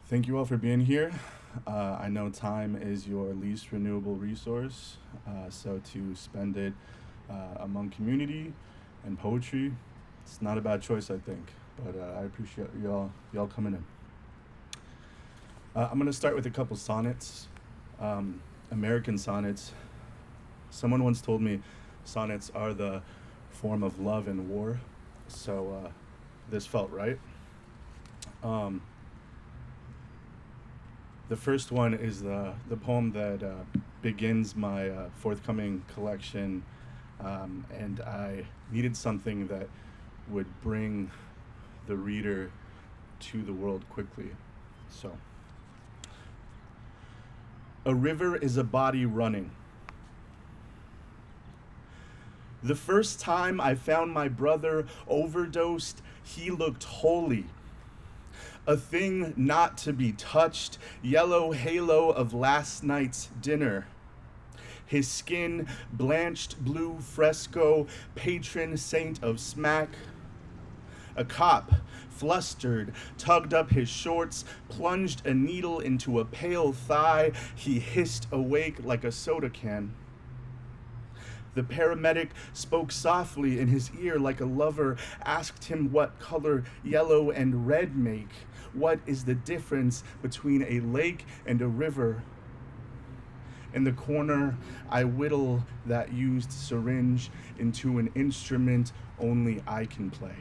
Thank you all for being here. I know time is your least renewable resource, so to spend it among community and poetry, it's not a bad choice, I think, but I appreciate y'all coming in. I'm gonna start with a couple sonnets, American sonnets. Someone once told me sonnets are the form of love and war, so this felt right. The first one is the poem that begins my forthcoming collection, and I needed something that would bring the reader to the world quickly. So, a river is a body running. The first time I found my brother overdosed, he looked holy. A thing not to be touched, yellow halo of last night's dinner. His skin blanched blue fresco, patron saint of smack. A cop, flustered, tugged up his shorts, plunged a needle into a pale thigh. He hissed awake like a soda can. The paramedic spoke softly in his ear like a lover, asked him what color yellow and red make. What is the difference between a lake and a river? In the corner, I whittle that used syringe into an instrument only I can play.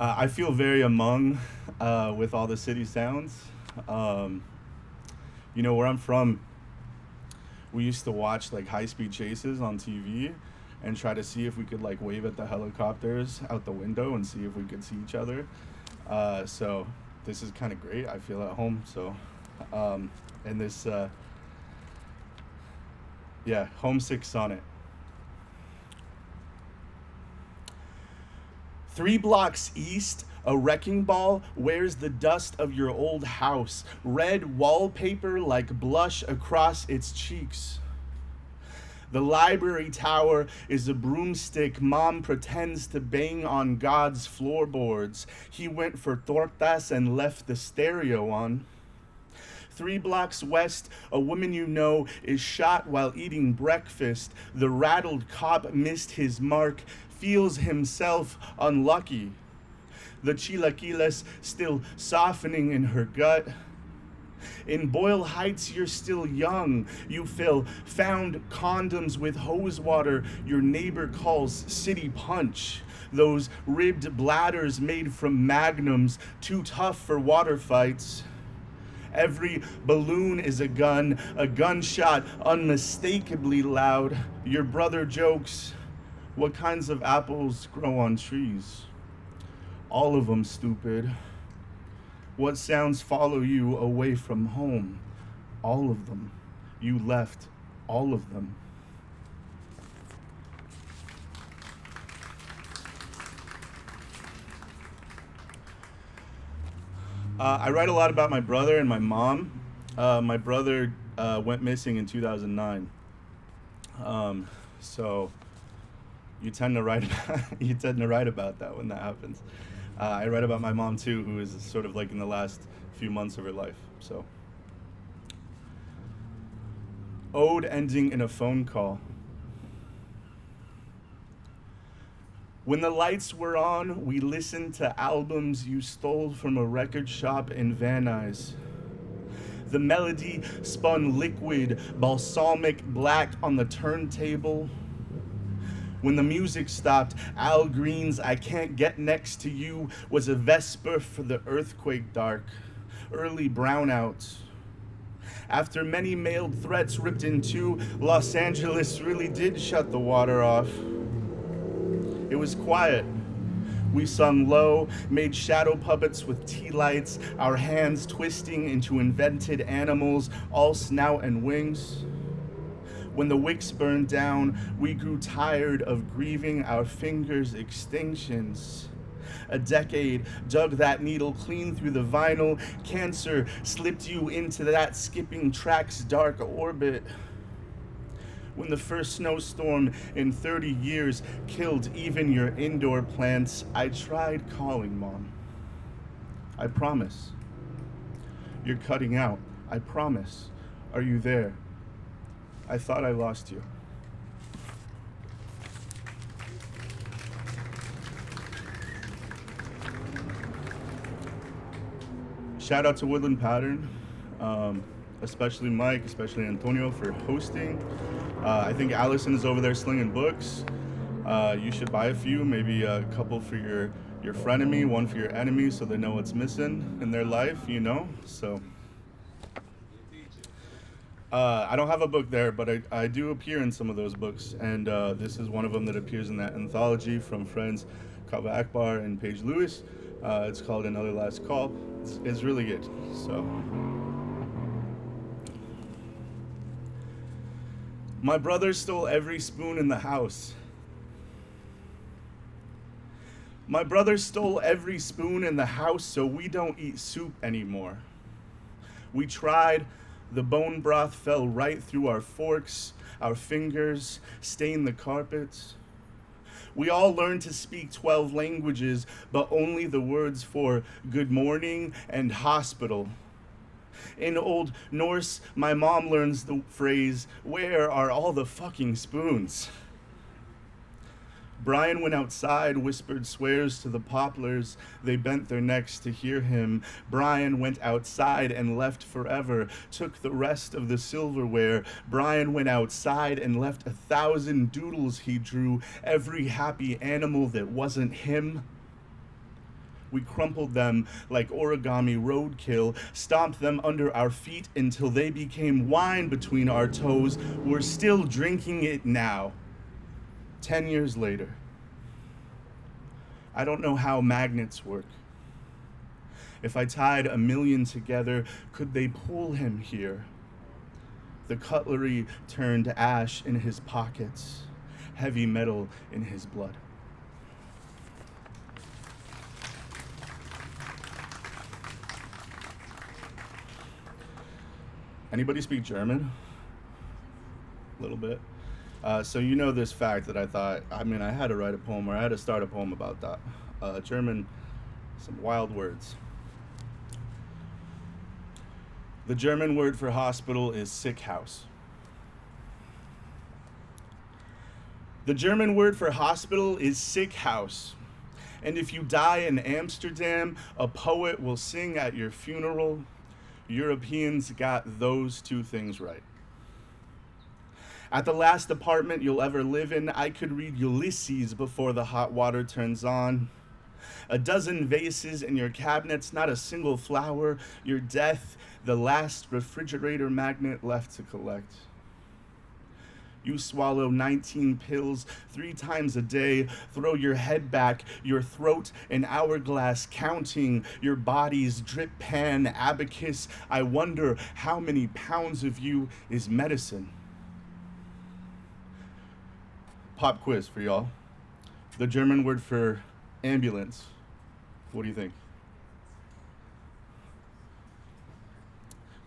I feel very among with all the city sounds. You know, where I'm from, we used to watch like high-speed chases on TV and try to see if we could like wave at the helicopters out the window and see if we could see each other. So this is kind of great. I feel at home. So, and this, homesick sonnet. 3 blocks east, a wrecking ball wears the dust of your old house, red wallpaper like blush across its cheeks. The library tower is a broomstick mom pretends to bang on God's floorboards. He went for tortas and left the stereo on. 3 blocks west, a woman you know is shot while eating breakfast. The rattled cop missed his mark, feels himself unlucky. The chilaquiles still softening in her gut. In Boyle Heights, you're still young. You found condoms with hose water your neighbor calls city punch. Those ribbed bladders made from magnums, too tough for water fights. Every balloon is a gunshot unmistakably loud. Your brother jokes, what kinds of apples grow on trees? All of them, stupid. What sounds follow you away from home? All of them. You left all of them. I write a lot about my brother and my mom. My brother went missing in 2009. So you tend to write about that when that happens. I write about my mom too, who is sort of like in the last few months of her life. So, ode ending in a phone call. When the lights were on, we listened to albums you stole from a record shop in Van Nuys. The melody spun liquid, balsamic black on the turntable. When the music stopped, Al Green's I Can't Get Next to You was a vesper for the earthquake dark, early brownouts. After many mailed threats ripped in two, Los Angeles really did shut the water off. It was quiet. We sung low, made shadow puppets with tea lights, our hands twisting into invented animals, all snout and wings. When the wicks burned down, we grew tired of grieving our fingers' extinctions. A decade dug that needle clean through the vinyl. Cancer slipped you into that skipping track's dark orbit. When the first snowstorm in 30 years killed even your indoor plants, I tried calling, Mom. I promise. You're cutting out. I promise. Are you there? I thought I lost you. Shout out to Woodland Pattern, especially Mike, especially Antonio for hosting. I think Allison is over there slinging books. You should buy a few, maybe a couple for your frenemy, one for your enemy, so they know what's missing in their life, you know? So, I don't have a book there, but I do appear in some of those books, and this is one of them that appears in that anthology from friends Kava Akbar and Paige Lewis. It's called Another Last Call. It's really good. So, my brother stole every spoon in the house. My brother stole every spoon in the house, so we don't eat soup anymore. We tried. The bone broth fell right through our forks, our fingers, stained the carpets. We all learned to speak 12 languages, but only the words for good morning and hospital. In Old Norse, my mom learns the phrase, "Where are all the fucking spoons?" Brian went outside, whispered swears to the poplars. They bent their necks to hear him. Brian went outside and left forever, took the rest of the silverware. Brian went outside and left 1,000 doodles he drew, every happy animal that wasn't him. We crumpled them like origami roadkill, stomped them under our feet until they became wine between our toes. We're still drinking it now. 10 years later. I don't know how magnets work. If I tied 1,000,000 together, could they pull him here? The cutlery turned ash in his pockets, heavy metal in his blood. Anybody speak German? A little bit. So you know this fact that I had to write a poem, or I had to start a poem about that. German, some wild words. The German word for hospital is sick house. The German word for hospital is sick house. And if you die in Amsterdam, a poet will sing at your funeral. Europeans got those two things right. At the last apartment you'll ever live in, I could read Ulysses before the hot water turns on. A dozen vases in your cabinets, not a single flower. Your death, the last refrigerator magnet left to collect. You swallow 19 pills 3 times a day, throw your head back, your throat an hourglass counting, your body's drip pan abacus. I wonder how many pounds of you is medicine. Pop quiz for y'all. The German word for ambulance. What do you think?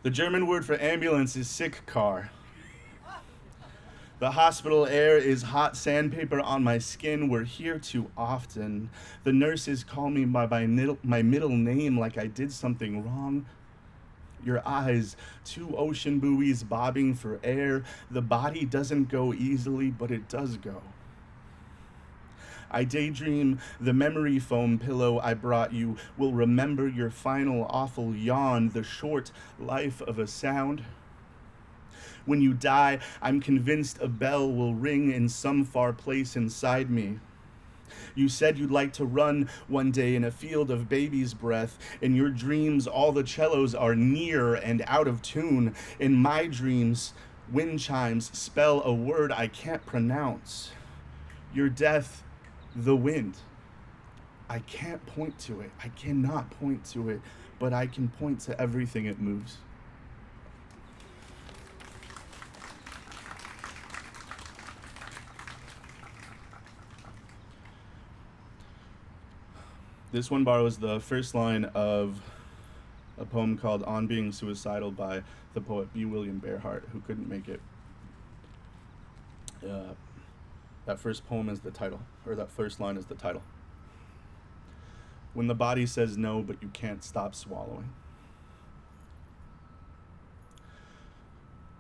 The German word for ambulance is sick car. The hospital air is hot sandpaper on my skin. We're here too often. The nurses call me by my middle name like I did something wrong. Your eyes, 2 ocean buoys bobbing for air. The body doesn't go easily, but it does go. I daydream the memory foam pillow I brought you will remember your final awful yawn, the short life of a sound. When you die, I'm convinced a bell will ring in some far place inside me. You said you'd like to run one day in a field of baby's breath. In your dreams, all the cellos are near and out of tune. In my dreams, wind chimes spell a word I can't pronounce. Your death, the wind. I can't point to it. I cannot point to it, but I can point to everything it moves. This one borrows the first line of a poem called On Being Suicidal by the poet B. William Bearhart, who couldn't make it. That first poem is the title, or that first line is the title. When the body says no, but you can't stop swallowing.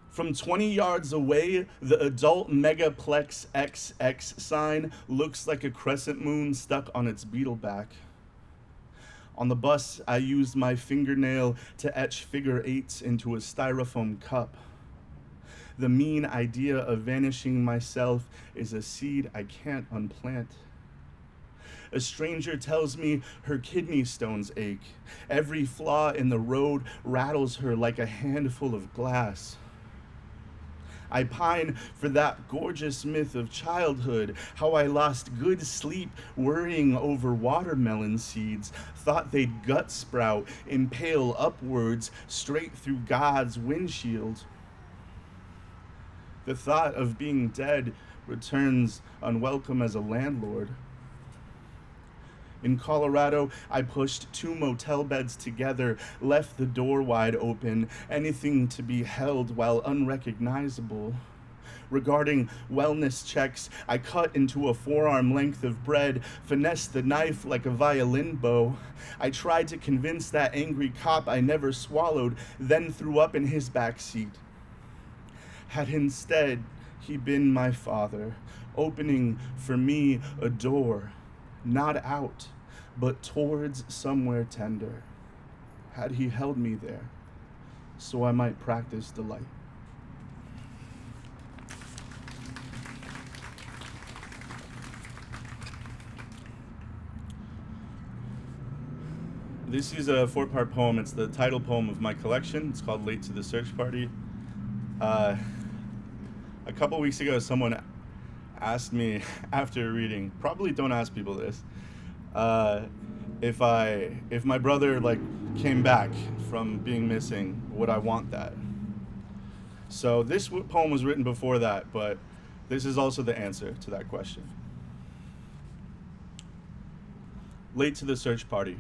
From 20 yards away, the adult Megaplex XX sign looks like a crescent moon stuck on its beetle back. On the bus, I used my fingernail to etch figure eights into a styrofoam cup. The mean idea of vanishing myself is a seed I can't unplant. A stranger tells me her kidney stones ache. Every flaw in the road rattles her like a handful of glass. I pine for that gorgeous myth of childhood, how I lost good sleep worrying over watermelon seeds, thought they'd gut sprout, impale upwards straight through God's windshield. The thought of being dead returns unwelcome as a landlord. In Colorado, I pushed 2 motel beds together, left the door wide open, anything to be held while unrecognizable. Regarding wellness checks, I cut into a forearm length of bread, finessed the knife like a violin bow. I tried to convince that angry cop I never swallowed, then threw up in his back seat. Had instead he been my father, opening for me a door, not out, but towards somewhere tender, had he held me there, so I might practice delight. This is a 4-part poem. It's the title poem of my collection. It's called Late to the Search Party. A couple weeks ago, someone asked me after reading, probably don't ask people this, if my brother came back from being missing, would I want that? So this poem was written before that, but this is also the answer to that question. Late to the Search Party.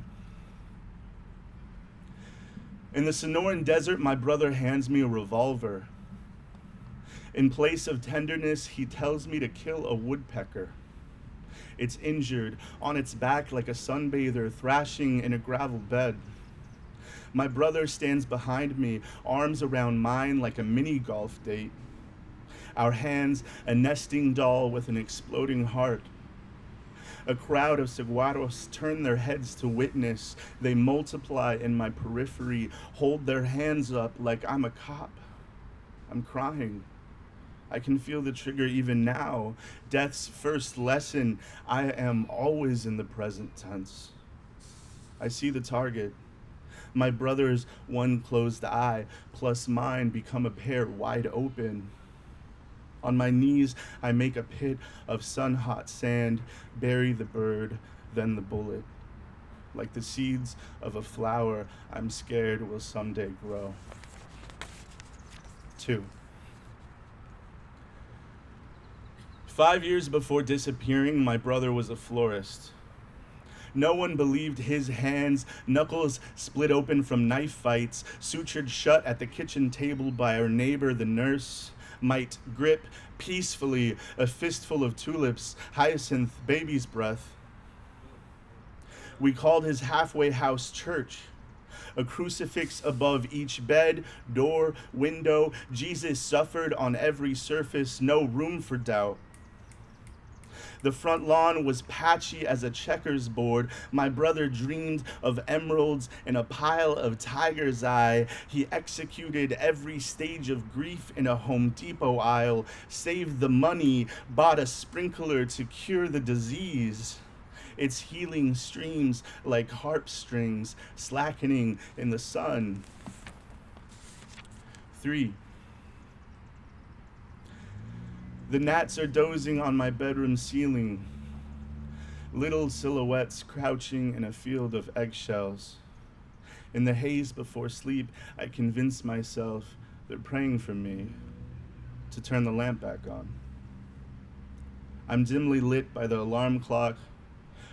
In the Sonoran Desert, my brother hands me a revolver. In place of tenderness, he tells me to kill a woodpecker. It's injured, on its back like a sunbather thrashing in a gravel bed. My brother stands behind me, arms around mine like a mini golf date. Our hands, a nesting doll with an exploding heart. A crowd of saguaros turn their heads to witness. They multiply in my periphery, hold their hands up like I'm a cop. I'm crying. I can feel the trigger even now. Death's first lesson, I am always in the present tense. I see the target. My brother's one closed eye plus mine become a pair wide open. On my knees, I make a pit of sun-hot sand, bury the bird, then the bullet. Like the seeds of a flower I'm scared will someday grow. 2. 5 years before disappearing, my brother was a florist. No one believed his hands, knuckles split open from knife fights, sutured shut at the kitchen table by our neighbor, the nurse, might grip peacefully a fistful of tulips, hyacinth, baby's breath. We called his halfway house church. A crucifix above each bed, door, window. Jesus suffered on every surface, no room for doubt. The front lawn was patchy as a checkers board. My brother dreamed of emeralds in a pile of tiger's eye. He executed every stage of grief in a Home Depot aisle, saved the money, bought a sprinkler to cure the disease. Its healing streams like harp strings, slackening in the sun. 3. The gnats are dozing on my bedroom ceiling, little silhouettes crouching in a field of eggshells. In the haze before sleep, I convince myself they're praying for me to turn the lamp back on. I'm dimly lit by the alarm clock.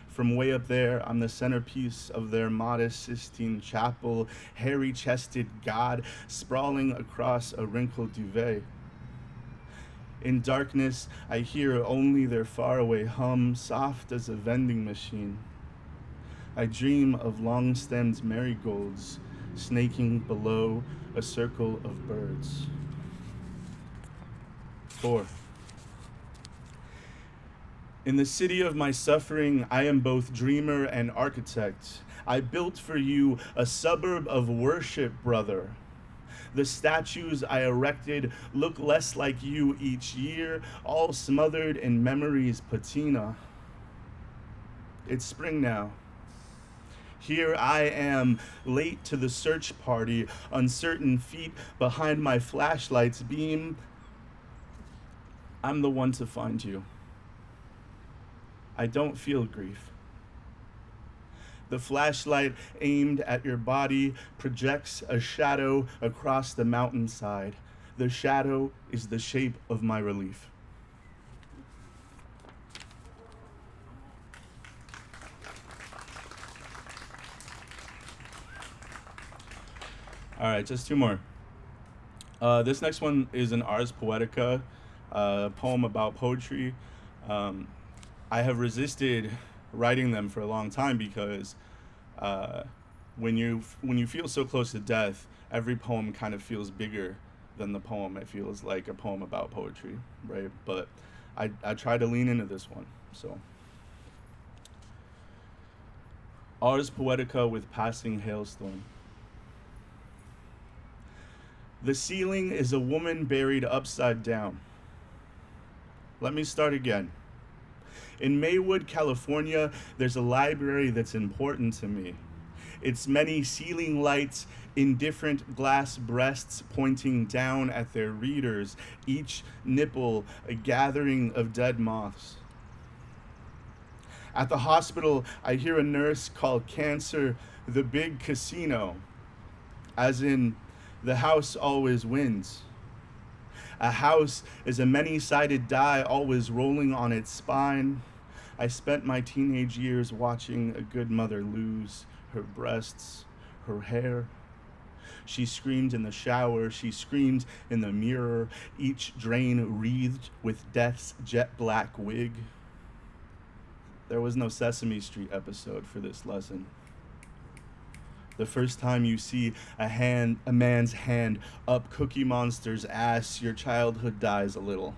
From way up there, I'm the centerpiece of their modest Sistine Chapel, hairy-chested God sprawling across a wrinkled duvet. In darkness, I hear only their faraway hum, soft as a vending machine. I dream of long-stemmed marigolds snaking below a circle of birds. 4. In the city of my suffering, I am both dreamer and architect. I built for you a suburb of worship, brother. The statues I erected look less like you each year, all smothered in memory's patina. It's spring now. Here I am, late to the search party, uncertain feet behind my flashlight's beam. I'm the one to find you. I don't feel grief. The flashlight aimed at your body projects a shadow across the mountainside. The shadow is the shape of my relief. All right, just 2 more. This next one is an Ars Poetica, poem about poetry. I have resisted writing them for a long time because when you feel so close to death, every poem kind of feels bigger than the poem. It feels like a poem about poetry, right? But I try to lean into this one. So, Ars Poetica with Passing Hailstorm. The ceiling is a woman buried upside down. Let me start again. In Maywood, California, there's a library that's important to me. Its many ceiling lights, indifferent glass breasts pointing down at their readers, each nipple a gathering of dead moths. At the hospital, I hear a nurse call cancer the big casino, as in, the house always wins. A house is a many-sided die always rolling on its spine. I spent my teenage years watching a good mother lose her breasts, her hair. She screamed in the shower, she screamed in the mirror, each drain wreathed with death's jet-black wig. There was no Sesame Street episode for this lesson. The first time you see a man's hand up Cookie Monster's ass, your childhood dies a little.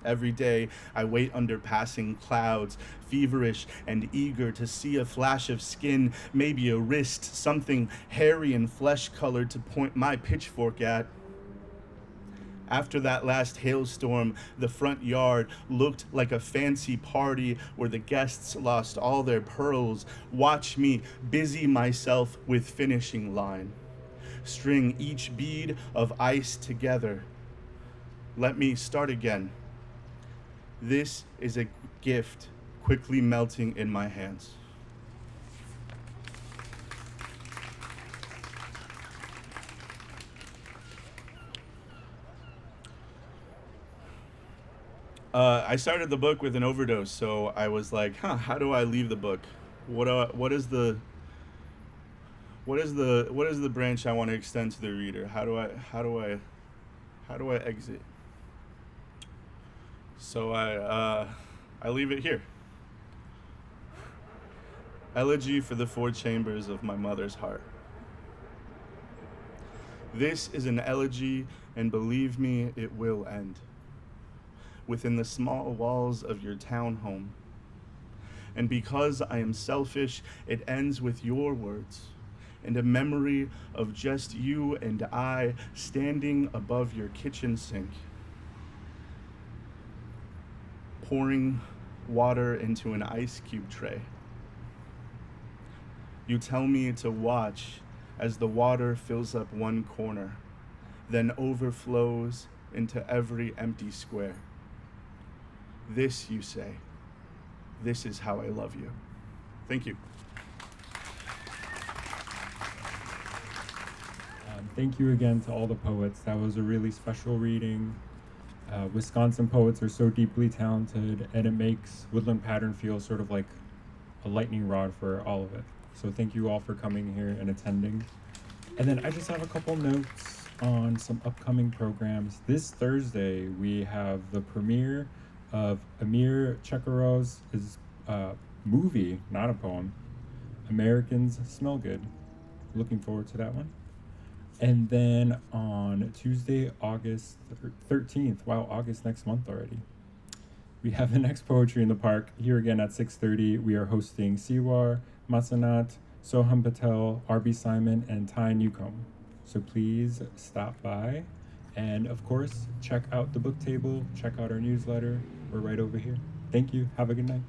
Every day, I wait under passing clouds, feverish and eager to see a flash of skin, maybe a wrist, something hairy and flesh-colored to point my pitchfork at. After that last hailstorm, the front yard looked like a fancy party where the guests lost all their pearls. Watch me busy myself with finishing line. String each bead of ice together. Let me start again. This is a gift quickly melting in my hands. I started the book with an overdose, so I was like, how do I leave the book? What is the branch I want to extend to the reader? How do I exit? So I leave it here. Elegy for the 4 chambers of my mother's heart. This is an elegy, and believe me, it will end. within the small walls of your townhome. And because I am selfish, it ends with your words and a memory of just you and I standing above your kitchen sink, pouring water into an ice cube tray. You tell me to watch as the water fills up one corner, then overflows into every empty square. This, you say, this is how I love you. Thank you. Thank you again to all the poets. That was a really special reading. Wisconsin poets are so deeply talented, and it makes Woodland Pattern feel sort of like a lightning rod for all of it. So thank you all for coming here and attending. And then I just have a couple notes on some upcoming programs. This Thursday, we have the premiere of Amir Chekarov's movie, not a poem, Americans Smell Good. Looking forward to that one. And then on Tuesday, August 13th, wow, August next month already, we have the next Poetry in the Park. Here again at 6:30, we are hosting Siwar, Masanat, Soham Patel, R.B. Simon, and Ty Newcomb. So please stop by. And of course, check out the book table, check out our newsletter. We're right over here. Thank you. Have a good night.